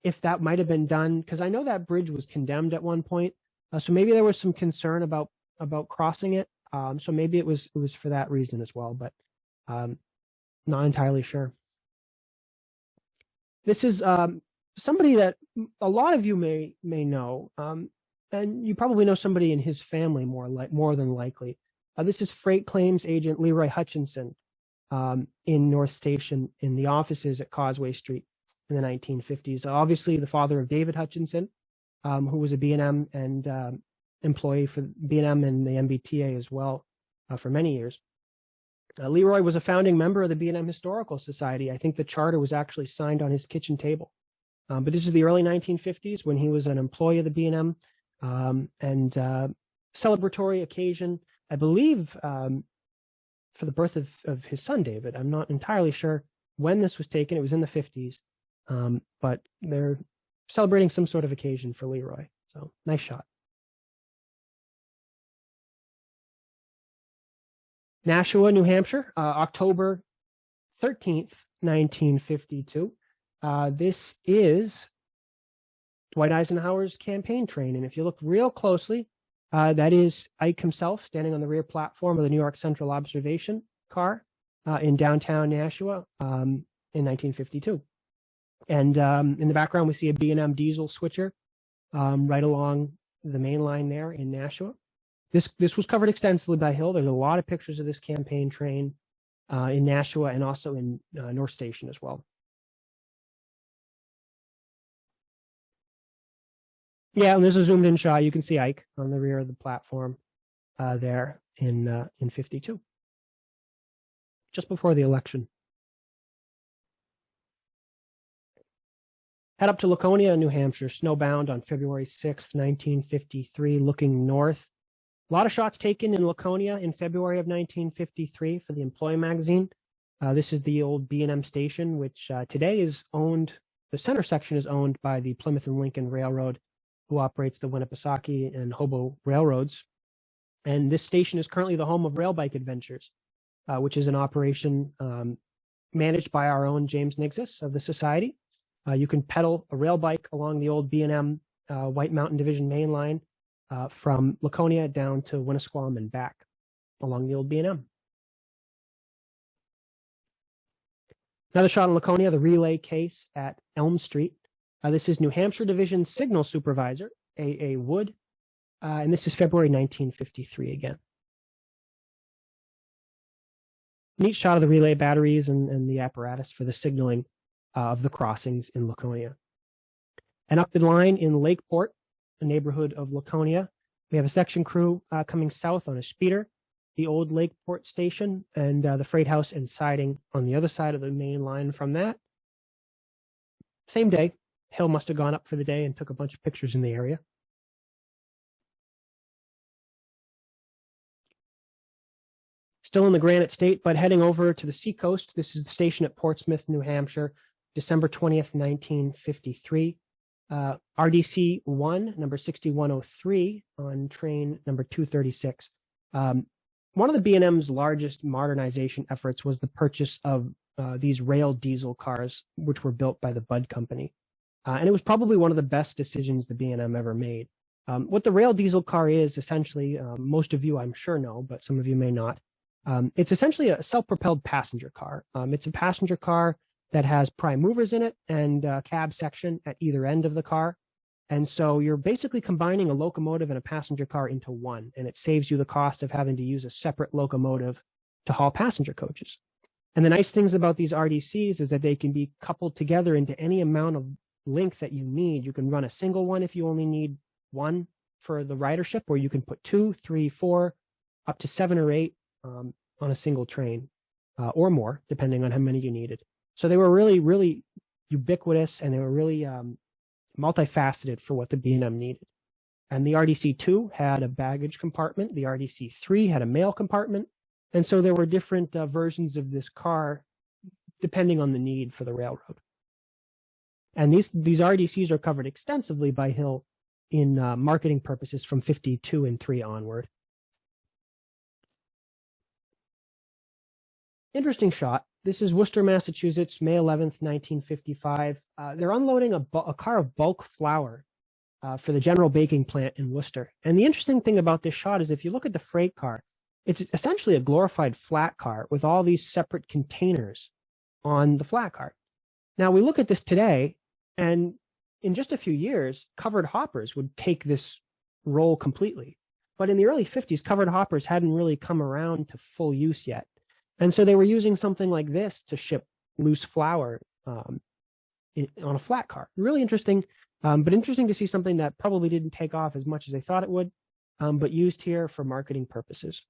if that might have been done, because I know that bridge was condemned at one point. So maybe there was some concern about crossing it. So maybe it was for that reason as well, but not entirely sure. This is somebody that a lot of you may know, and you probably know somebody in his family more than likely. This is freight claims agent Leroy Hutchinson in North Station in the offices at Causeway Street in the 1950s. Obviously, the father of David Hutchinson, who was a B&M and employee for B&M and the MBTA as well for many years. Leroy was a founding member of the B&M Historical Society. I think the charter was actually signed on his kitchen table. But this is the early 1950s when he was an employee of the B&M, and celebratory occasion, I believe, for the birth of his son, David. I'm not entirely sure when this was taken. It was in the 50s, but they're celebrating some sort of occasion for Leroy. So nice shot. Nashua, New Hampshire, October 13th, 1952. This is Dwight Eisenhower's campaign train. And if you look real closely, that is Ike himself standing on the rear platform of the New York Central Observation car in downtown Nashua in 1952. And in the background, we see a B&M diesel switcher right along the main line there in Nashua. This was covered extensively by Hill. There's a lot of pictures of this campaign train in Nashua and also in North Station as well. Yeah, and there's a zoomed in shot. You can see Ike on the rear of the platform there in 52, just before the election. Head up to Laconia, New Hampshire, snowbound on February 6th, 1953, looking north. A lot of shots taken in Laconia in February of 1953 for the Employee magazine. This is the old B&M station, which today is owned, the center section is owned by the Plymouth and Lincoln Railroad, who operates the Winnipesaukee and Hobo railroads. And this station is currently the home of Rail Bike Adventures, which is an operation managed by our own James Nixis of the Society. You can pedal a rail bike along the old B&M White Mountain Division main line from Laconia down to Winnisquam and back along the old B&M. Another shot on Laconia, the relay case at Elm Street. This is New Hampshire Division Signal Supervisor, A.A. Wood, and this is February 1953 again. Neat shot of the relay batteries and the apparatus for the signaling of the crossings in Laconia. And up the line in Lakeport, a neighborhood of Laconia, we have a section crew coming south on a speeder, the old Lakeport station, and the freight house and siding on the other side of the main line from that. Same day, Hill must have gone up for the day and took a bunch of pictures in the area. Still in the Granite State, but heading over to the seacoast. This is the station at Portsmouth, New Hampshire, December 20th, 1953. RDC 1, number 6103 on train number 236. One of the B&M's largest modernization efforts was the purchase of these rail diesel cars, which were built by the Budd Company. And it was probably one of the best decisions the B&M ever made. What the rail diesel car is, essentially, most of you I'm sure know, but some of you may not. It's essentially a self-propelled passenger car. It's a passenger car that has prime movers in it and a cab section at either end of the car. And so you're basically combining a locomotive and a passenger car into one, and it saves you the cost of having to use a separate locomotive to haul passenger coaches. And the nice things about these RDCs is that they can be coupled together into any amount of length that you need. You can run a single one if you only need one for the ridership, or you can put 2, 3, 4, up to 7 or 8 on a single train, or more, depending on how many you needed. So they were really, really ubiquitous, and they were really multifaceted for what the B&M needed. And the RDC-2 had a baggage compartment. The RDC-3 had a mail compartment. And so there were different versions of this car depending on the need for the railroad. And these RDCs are covered extensively by Hill in marketing purposes from 52 and 3 onward. Interesting shot. This is Worcester, Massachusetts, May 11th, 1955. They're unloading a car of bulk flour for the General Baking Plant in Worcester. And the interesting thing about this shot is if you look at the freight car, it's essentially a glorified flat car with all these separate containers on the flat car. Now, we look at this today, and in just a few years, covered hoppers would take this role completely. But in the early 50s, covered hoppers hadn't really come around to full use yet. And so they were using something like this to ship loose flour on a flat car. Really interesting, but interesting to see something that probably didn't take off as much as they thought it would, but used here for marketing purposes.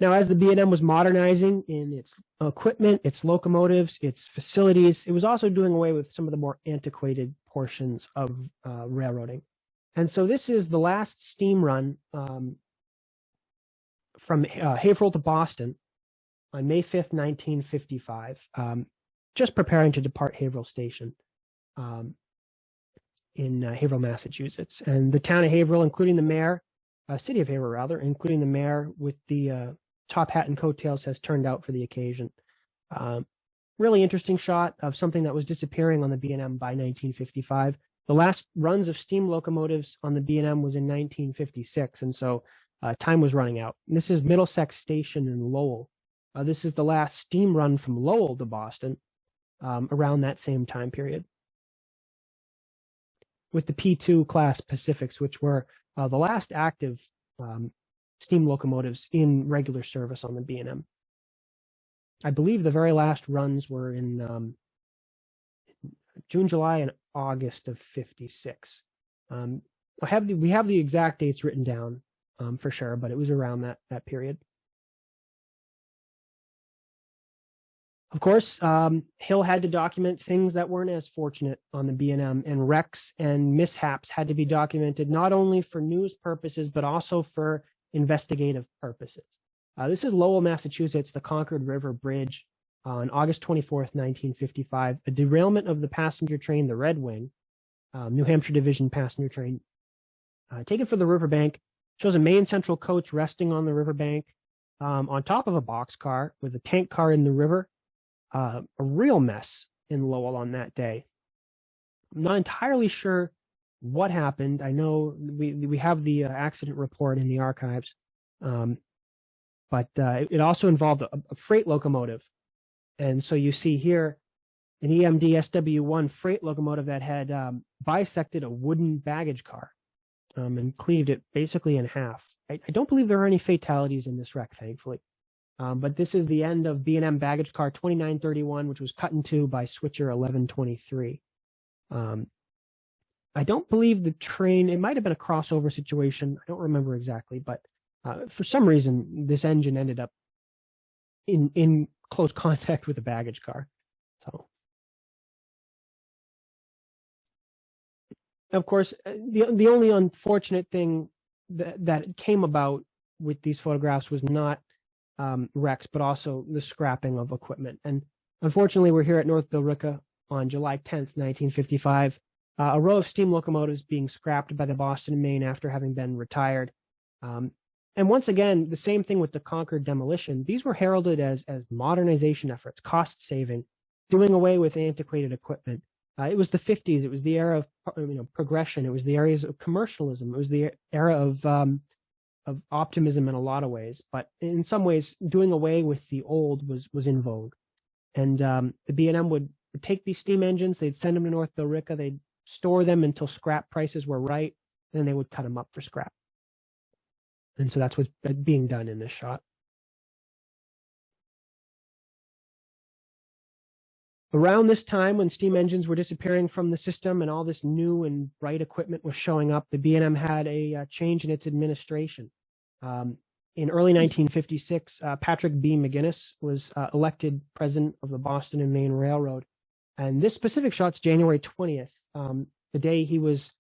Now, as the B&M was modernizing in its equipment, its locomotives, its facilities, it was also doing away with some of the more antiquated portions of railroading. And so this is the last steam run from Haverhill to Boston on May 5th, 1955, just preparing to depart Haverhill Station in Haverhill, Massachusetts. And the town of Haverhill, including the mayor, city of Haverhill rather, including the mayor with the top hat and coattails, has turned out for the occasion. Really interesting shot of something that was disappearing on the B&M by 1955. The last runs of steam locomotives on the B&M was in 1956, and so time was running out. And this is Middlesex Station in Lowell. This is the last steam run from Lowell to Boston around that same time period, with the P2 class Pacifics, which were the last active steam locomotives in regular service on the B&M. I believe the very last runs were in June, July, and August of 56. We have the exact dates written down for sure, but it was around that period. Of course, Hill had to document things that weren't as fortunate on the B&M, and wrecks and mishaps had to be documented not only for news purposes, but also for investigative purposes. This is Lowell, Massachusetts, the Concord River Bridge on August 24th, 1955. A derailment of the passenger train, the Red Wing, New Hampshire Division passenger train, taken from the riverbank. Shows a Maine Central coach resting on the riverbank. on top of a boxcar with a tank car in the river. A real mess in Lowell on that day. I'm not entirely sure what happened. I know we have the accident report in the archives, but it also involved a freight locomotive. And so you see here an EMD SW1 freight locomotive that had bisected a wooden baggage car and cleaved it basically in half. I don't believe there are any fatalities in this wreck, thankfully. But this is the end of B&M baggage car 2931, which was cut in two by switcher 1123. I don't believe the train, it might have been a crossover situation. I don't remember exactly, but for some reason, this engine ended up in close contact with a baggage car. So, of course, the only unfortunate thing that came about with these photographs was not wrecks, but also the scrapping of equipment. And unfortunately, we're here at North Billerica on July 10th, 1955. A row of steam locomotives being scrapped by the Boston and Maine after having been retired. And once again, the same thing with the Concord demolition. These were heralded as modernization efforts, cost saving, doing away with antiquated equipment. It was the 50s. It was the era of progression. It was the areas of commercialism. It was the era of optimism in a lot of ways. But in some ways, doing away with the old was in vogue. And the B&M would take these steam engines. They'd send them to North Billerica. They'd store them until scrap prices were right. And then they would cut them up for scrap. And so that's what's being done in this shot. Around this time, when steam engines were disappearing from the system and all this new and bright equipment was showing up, the B&M had a change in its administration. In early 1956, Patrick B. McGinnis was elected president of the Boston and Maine Railroad. And this specific shot's January 20th, the day he was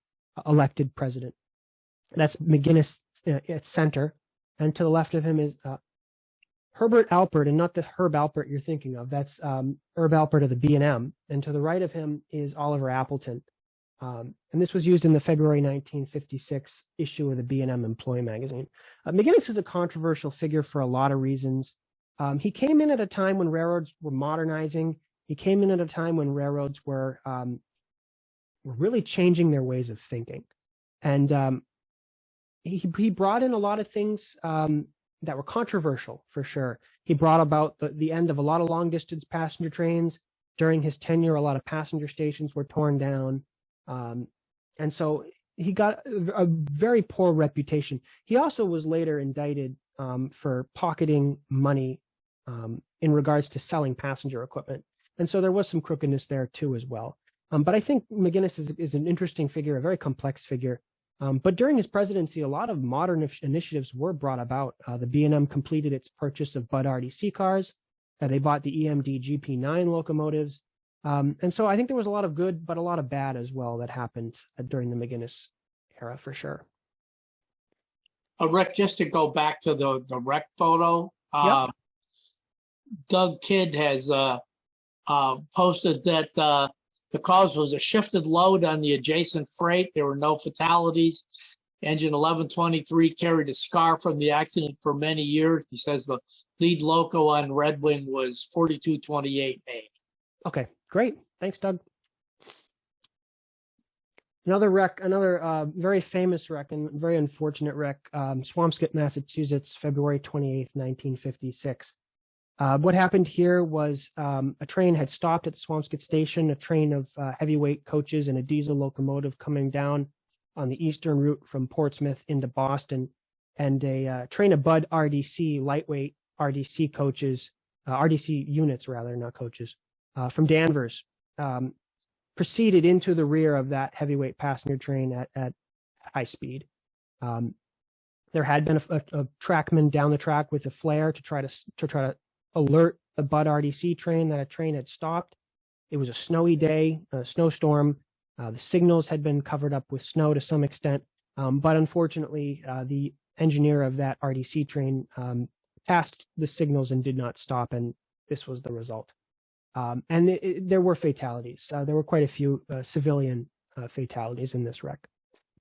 elected president. That's McGinnis at center. And to the left of him is Herbert Alpert, and not the Herb Alpert you're thinking of. That's Herb Alpert of the B&M. And to the right of him is Oliver Appleton. And this was used in the February 1956 issue of the B&M Employee magazine. McGinnis is a controversial figure for a lot of reasons. He came in at a time when railroads were modernizing. He came in at a time when railroads were really changing their ways of thinking. And he brought in a lot of things that were controversial, for sure. He brought about the end of a lot of long-distance passenger trains. During his tenure, a lot of passenger stations were torn down. And so he got a very poor reputation. He also was later indicted for pocketing money in regards to selling passenger equipment. And so there was some crookedness there too as well. But I think McGinnis is an interesting figure, a very complex figure. But during his presidency, a lot of modern initiatives were brought about. The B&M completed its purchase of Budd RDC cars. They bought the EMD GP9 locomotives. And so I think there was a lot of good, but a lot of bad as well that happened during the McGinnis era, for sure. Rick, just to go back to the wreck photo, Yep. Doug Kidd has posted that the cause was a shifted load on the adjacent freight. There were no fatalities. Engine 1123 carried a scar from the accident for many years. He says the lead loco on Red Wing was 4228A. Okay, great. Thanks, Doug. Another wreck, another very famous wreck and very unfortunate wreck, Swampscott, Massachusetts, February 28th, 1956. What happened here was a train had stopped at the Swampscott station, a train of heavyweight coaches and a diesel locomotive coming down on the eastern route from Portsmouth into Boston, and a train of Budd RDC, lightweight RDC coaches, RDC units rather, not coaches, from Danvers, proceeded into the rear of that heavyweight passenger train at high speed. There had been a trackman down the track with a flare to try to alert the Budd RDC train that a train had stopped. It was a snowy day, a snowstorm. The signals had been covered up with snow to some extent, but unfortunately, the engineer of that RDC train passed the signals and did not stop, and this was the result. And there were fatalities. There were quite a few civilian fatalities in this wreck.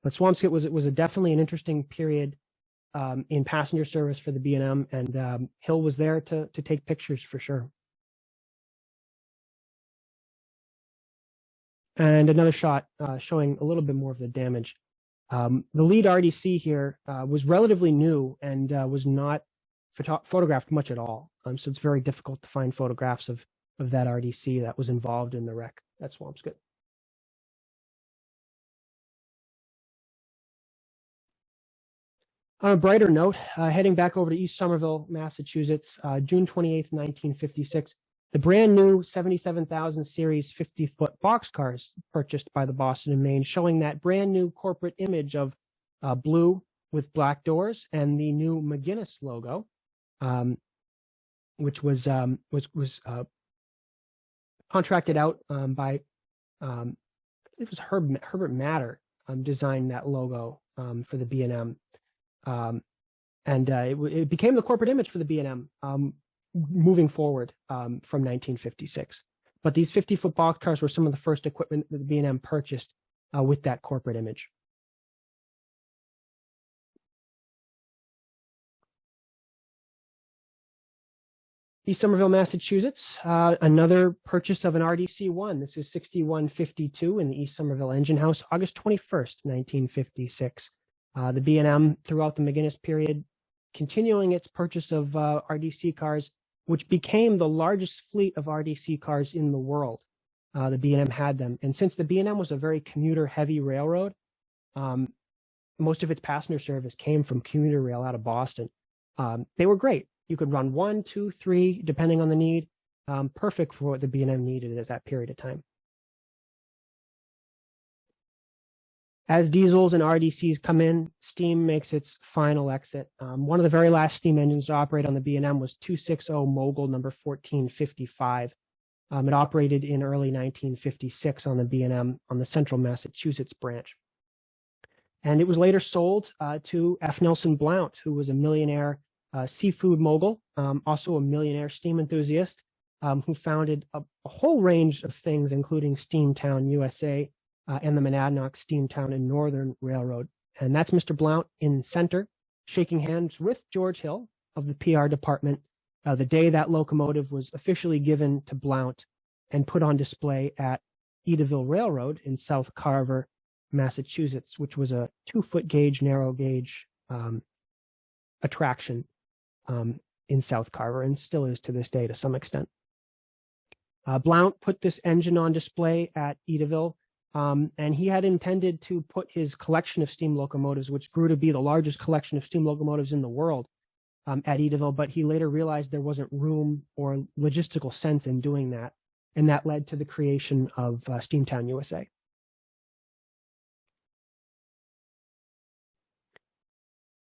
But Swampscott was definitely an interesting period in passenger service for the B&M, and Hill was there to take pictures for sure. And another shot showing a little bit more of the damage. The lead RDC here was relatively new and was not photographed much at all. So it's very difficult to find photographs of that RDC that was involved in the wreck at Swampscott. On a brighter note, heading back over to East Somerville, Massachusetts, June 28th, 1956, the brand new 77,000 series 50-foot boxcars purchased by the Boston and Maine, showing that brand new corporate image of blue with black doors and the new McGuinness logo, which was contracted out by it was Herbert Matter designed that logo for the B&M. It became the corporate image for the B&M moving forward from 1956. But these 50-foot boxcars were some of the first equipment that the B&M purchased with that corporate image. East Somerville, Massachusetts, another purchase of an RDC-1. This is 6152 in the East Somerville Engine House, August 21st, 1956. The B&M throughout the McGuinness period, continuing its purchase of RDC cars, which became the largest fleet of RDC cars in the world. The B&M had them. And since the B&M was a very commuter-heavy railroad, most of its passenger service came from commuter rail out of Boston. They were great. You could run 1, 2, 3, depending on the need. Perfect for what the B&M needed at that period of time. As diesels and RDCs come in, steam makes its final exit. One of the very last steam engines to operate on the B&M was 260 Mogul number 1455. It operated in early 1956 on the B&M on the Central Massachusetts branch. And it was later sold to F. Nelson Blount, who was a millionaire seafood mogul, also a millionaire steam enthusiast, who founded a whole range of things, including Steamtown, USA, and the Monadnock Steamtown and Northern Railroad. And that's Mr. Blount in center, shaking hands with George Hill of the PR department the day that locomotive was officially given to Blount and put on display at Edaville Railroad in South Carver, Massachusetts, which was a 2-foot gauge, narrow gauge attraction in South Carver, and still is to this day to some extent. Blount put this engine on display at Edaville, and he had intended to put his collection of steam locomotives, which grew to be the largest collection of steam locomotives in the world, at Edaville, but he later realized there wasn't room or logistical sense in doing that, and that led to the creation of Steamtown, USA.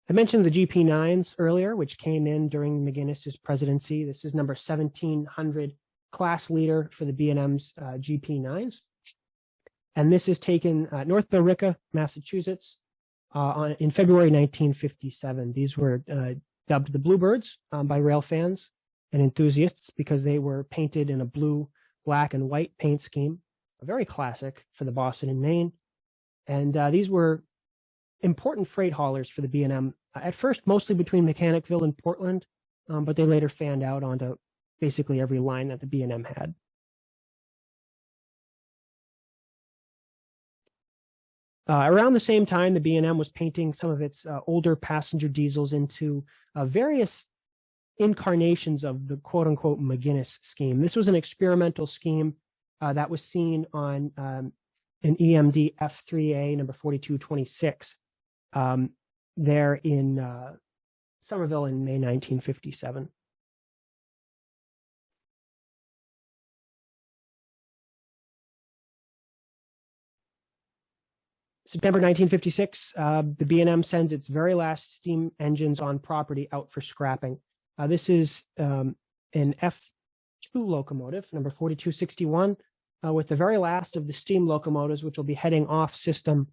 I mentioned the GP9s earlier, which came in during McGuinness's presidency. This is number 1700 class leader for the B&M's GP9s. And this is taken at North Billerica, Massachusetts, in February 1957. These were dubbed the Bluebirds by rail fans and enthusiasts because they were painted in a blue, black, and white paint scheme, very classic for the Boston and Maine. And these were important freight haulers for the B&M, at first mostly between Mechanicville and Portland, but they later fanned out onto basically every line that the B&M had. Around the same time, the B&M was painting some of its older passenger diesels into various incarnations of the quote-unquote McGuinness scheme. This was an experimental scheme that was seen on an EMD F3A number 4226 there in Somerville in May 1957. September 1956, the B&M sends its very last steam engines on property out for scrapping. This is an F2 locomotive, number 4261, with the very last of the steam locomotives, which will be heading off system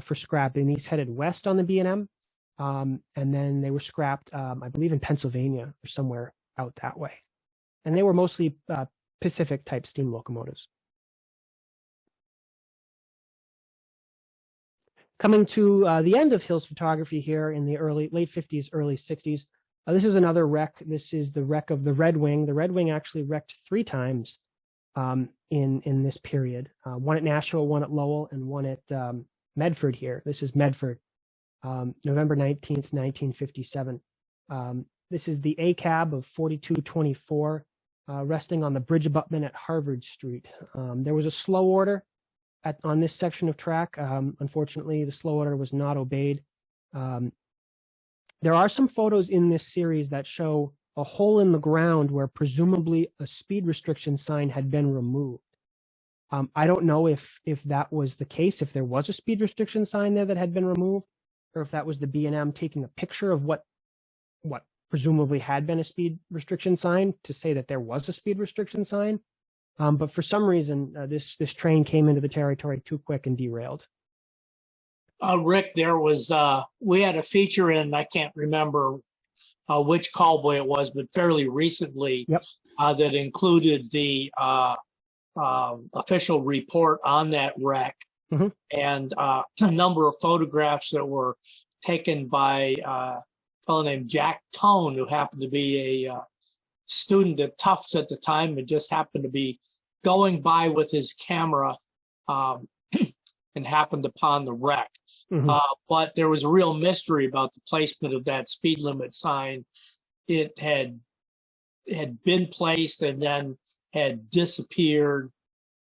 for scrapping. These headed west on the B&M, and then they were scrapped, I believe, in Pennsylvania or somewhere out that way. And they were mostly Pacific-type steam locomotives. Coming to the end of Hill's photography here in the late 50s, early 60s. This is another wreck. This is the wreck of the Red Wing. The Red Wing actually wrecked 3 times in this period. One at Nashua, one at Lowell, and one at Medford here. This is Medford, November 19th, 1957. This is the A-cab of 4224 resting on the bridge abutment at Harvard Street. There was a slow order on this section of track. Unfortunately, the slow order was not obeyed. There are some photos in this series that show a hole in the ground where presumably a speed restriction sign had been removed. I don't know if that was the case, if there was a speed restriction sign there that had been removed, or if that was the B&M taking a picture of what presumably had been a speed restriction sign to say that there was a speed restriction sign. But for some reason, this train came into the territory too quick and derailed. Rick, there was, we had a feature in, I can't remember which callboy it was, but fairly recently, yep. That included the official report on that wreck, mm-hmm. and a number of photographs that were taken by a fellow named Jack Tone, who happened to be a student at Tufts at the time and just happened to be going by with his camera and happened upon the wreck. Mm-hmm. But there was a real mystery about the placement of that speed limit sign. It had been placed and then had disappeared,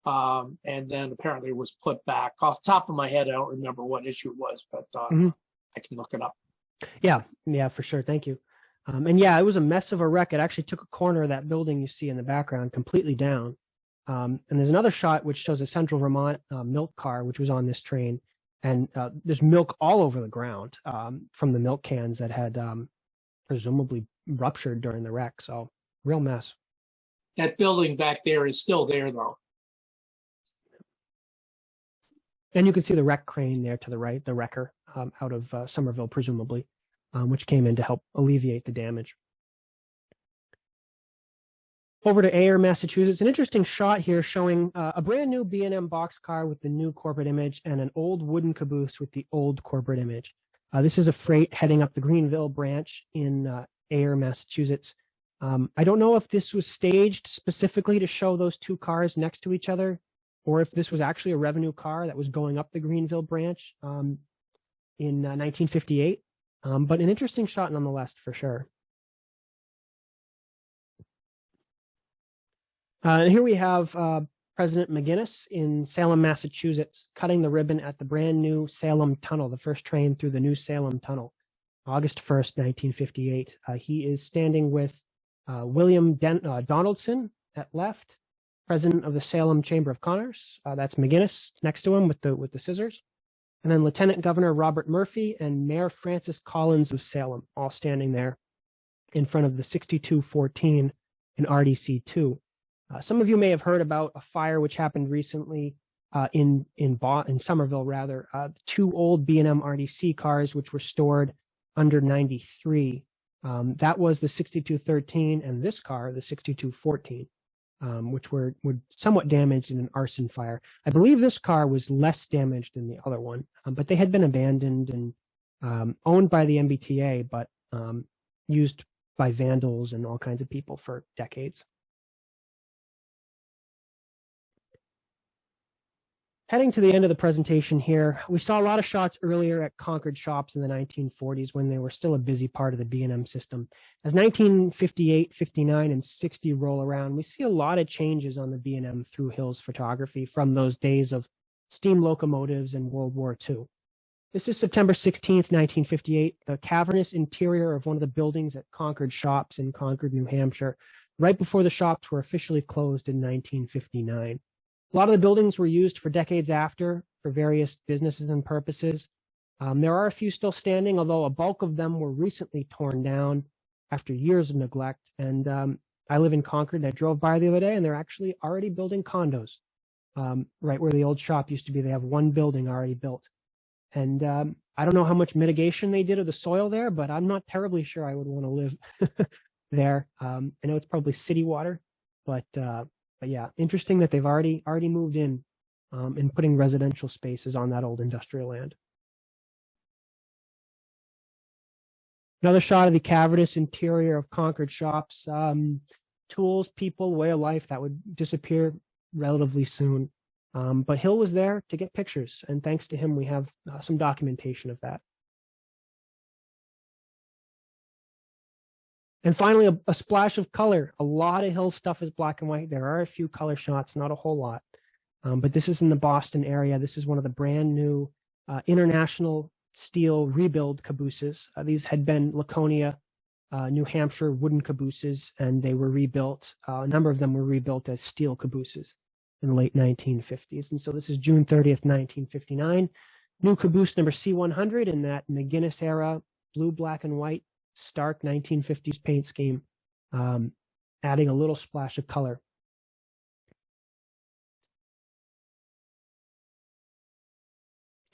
and then apparently was put back. Off the top of my head, I don't remember what issue it was, but mm-hmm. I can look it up. Yeah, for sure. Thank you. And yeah, it was a mess of a wreck. It actually took a corner of that building you see in the background completely down. And there's another shot which shows a Central Vermont milk car, which was on this train. And there's milk all over the ground from the milk cans that had presumably ruptured during the wreck. So real mess. That building back there is still there, though. And you can see the wreck crane there to the right, the wrecker out of Somerville, presumably, which came in to help alleviate the damage. Over to Ayer, Massachusetts. An interesting shot here showing a brand new B&M boxcar with the new corporate image and an old wooden caboose with the old corporate image. This is a freight heading up the Greenville branch in Ayer, Massachusetts. I don't know if this was staged specifically to show those two cars next to each other, or if this was actually a revenue car that was going up the Greenville branch in 1958. But an interesting shot nonetheless, for sure. Here we have President McGinnis in Salem, Massachusetts, cutting the ribbon at the brand new Salem Tunnel, the first train through the new Salem Tunnel, August 1st, 1958. He is standing with William Donaldson at left, president of the Salem Chamber of Commerce. That's McGinnis next to him with the scissors. And then Lieutenant Governor Robert Murphy and Mayor Francis Collins of Salem, all standing there in front of the 6214 in RDC2. Some of you may have heard about a fire which happened recently in Somerville, rather. 2 old B&M RDC cars which were stored under 93. That was the 6213 and this car, the 6214, which were somewhat damaged in an arson fire. I believe this car was less damaged than the other one, but they had been abandoned and owned by the MBTA, but used by vandals and all kinds of people for decades. Heading to the end of the presentation here, we saw a lot of shots earlier at Concord shops in the 1940s when they were still a busy part of the B&M system. As 1958, 59, and 60 roll around, we see a lot of changes on the B&M through Hill's photography from those days of steam locomotives and World War II. This is September 16th, 1958, the cavernous interior of one of the buildings at Concord shops in Concord, New Hampshire, right before the shops were officially closed in 1959. A lot of the buildings were used for decades after for various businesses and purposes. There are a few still standing, although a bulk of them were recently torn down after years of neglect. And I live in Concord. I drove by the other day, and they're actually already building condos right where the old shop used to be. They have one building already built. And I don't know how much mitigation they did of the soil there, but I'm not terribly sure I would want to live there. I know it's probably city water, but yeah, interesting that they've already moved in putting residential spaces on that old industrial land. Another shot of the cavernous interior of Concord shops. Tools, people, way of life that would disappear relatively soon. But Hill was there to get pictures, and thanks to him, we have some documentation of that. And finally, a splash of color. A lot of Hill stuff is black and white. There are a few color shots, not a whole lot. But this is in the Boston area. This is one of the brand new international steel rebuild cabooses. These had been Laconia, New Hampshire wooden cabooses, and they were rebuilt. A number of them were rebuilt as steel cabooses in the late 1950s. And so this is June 30th, 1959. New caboose number C100 in that McGuinness era, blue, black, and white, stark 1950s paint scheme, adding a little splash of color.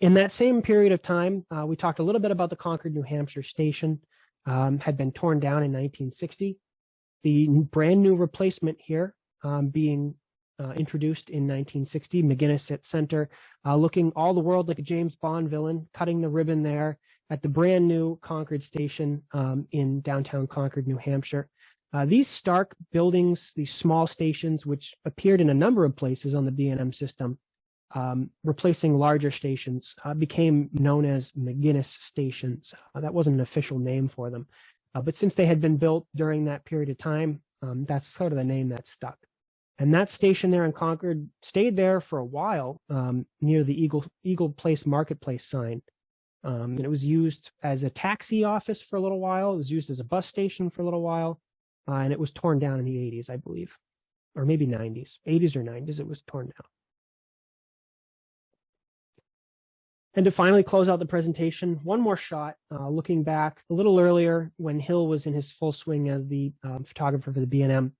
In that same period of time, we talked a little bit about the Concord, New Hampshire station, had been torn down in 1960. The brand new replacement here being introduced in 1960, McGuinness at center, looking all the world like a James Bond villain, cutting the ribbon there at the brand new Concord station in downtown Concord, New Hampshire. These stark buildings, these small stations, which appeared in a number of places on the B&M system, replacing larger stations, became known as McGuinness stations. That wasn't an official name for them. But since they had been built during that period of time, that's sort of the name that stuck. And that station there in Concord stayed there for a while near the Eagle Place Marketplace sign. And it was used as a taxi office for a little while. It was used as a bus station for a little while. And it was torn down in the 80s, I believe, or maybe 90s, 80s or 90s, it was torn down. And to finally close out the presentation, one more shot, looking back a little earlier when Hill was in his full swing as the photographer for the B&M.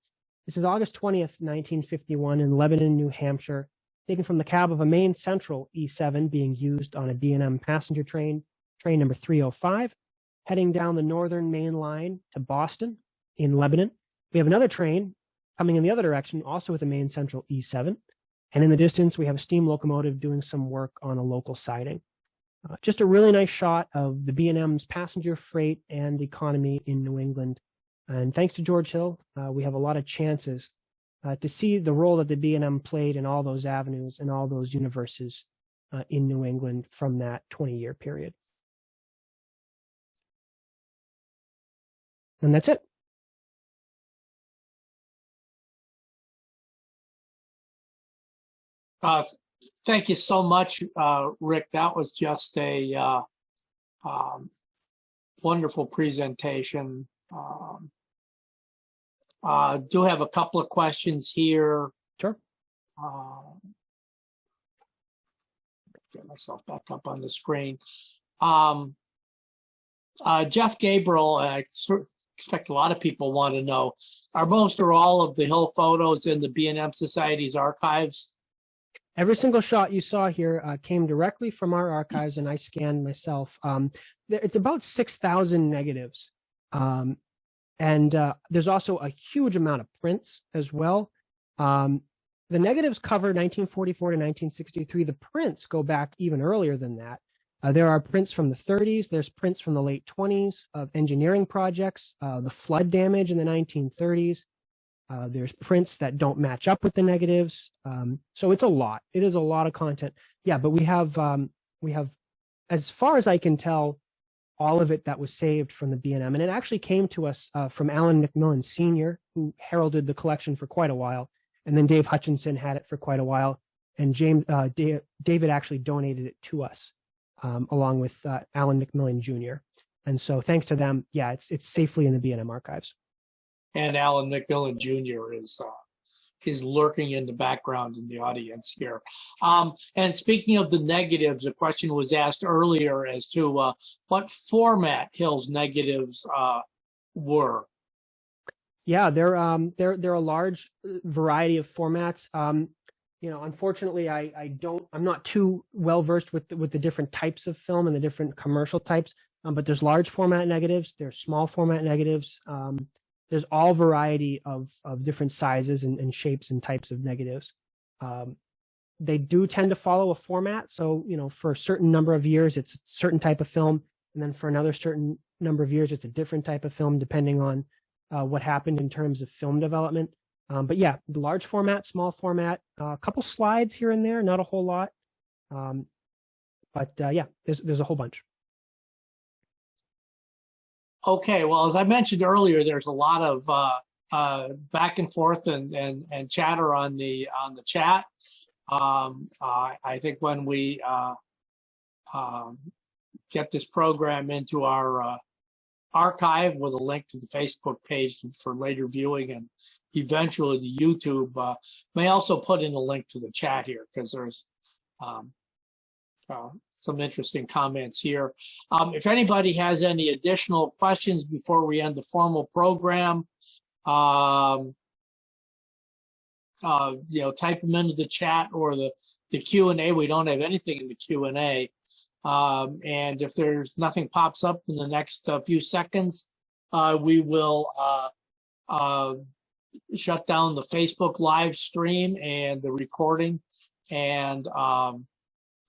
This is August 20th, 1951 in Lebanon, New Hampshire, taken from the cab of a Maine Central E7 being used on a B&M passenger train, train number 305, heading down the northern Main line to Boston in Lebanon. We have another train coming in the other direction, also with a Maine Central E7. And in the distance, we have a steam locomotive doing some work on a local siding. Just a really nice shot of the B&M's passenger freight and economy in New England. And thanks to George Hill, we have a lot of chances to see the role that the B&M played in all those avenues and all those universes in New England from that 20-year period. And that's it. Thank you so much, Rick. That was just a wonderful presentation. Do have a couple of questions here. Sure. Get myself back up on the screen. Jeff Gabriel, and I expect a lot of people want to know, are most or all of the Hill photos in the B&M Society's archives? Every single shot you saw here came directly from our archives, and I scanned myself. It's about 6,000 negatives. And there's also a huge amount of prints as well. The negatives cover 1944 to 1963. The prints go back even earlier than that. There are prints from the 30s. There's prints from the late 20s of engineering projects, the flood damage in the 1930s. There's prints that don't match up with the negatives. So it's a lot. It is a lot of content. Yeah, but we have, as far as I can tell, all of it that was saved from the B&M. And it actually came to us from Alan McMillan Sr., who heralded the collection for quite a while. And then Dave Hutchinson had it for quite a while. And David actually donated it to us, along with Alan McMillan Jr. And so thanks to them, yeah, it's safely in the B&M archives. And Alan McMillan Jr. is lurking in the background in the audience here. And speaking of the negatives, a question was asked earlier as to what format Hill's negatives were. Yeah, they're a large variety of formats. Unfortunately, I'm not too well versed with the different types of film and the different commercial types. But there's large format negatives, there's small format negatives. There's all variety of different sizes and shapes and types of negatives. They do tend to follow a format. So, for a certain number of years, it's a certain type of film. And then for another certain number of years, it's a different type of film depending on what happened in terms of film development. But yeah, the large format, small format, a couple slides here and there, not a whole lot. But yeah, there's a whole bunch. Okay, well, as I mentioned earlier, there's a lot of back and forth and chatter on the chat. I think when we get this program into our archive with a link to the Facebook page for later viewing and eventually the YouTube, may also put in a link to the chat here because there's some interesting comments here. If anybody has any additional questions before we end the formal program, type them into the chat or the Q&A. We don't have anything in the Q&A. And if there's nothing pops up in the next few seconds, we will shut down the Facebook live stream and the recording, and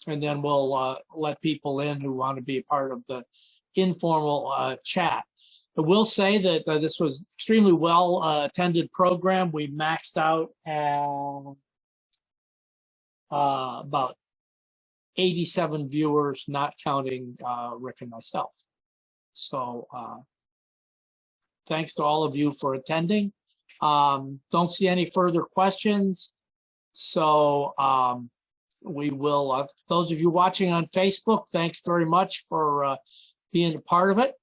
then we'll let people in who want to be a part of the informal chat. I will say that this was extremely well attended program. We maxed out at about 87 viewers, not counting Rick and myself. So thanks to all of you for attending. Don't see any further questions. So we will, those of you watching on Facebook, thanks very much for being a part of it.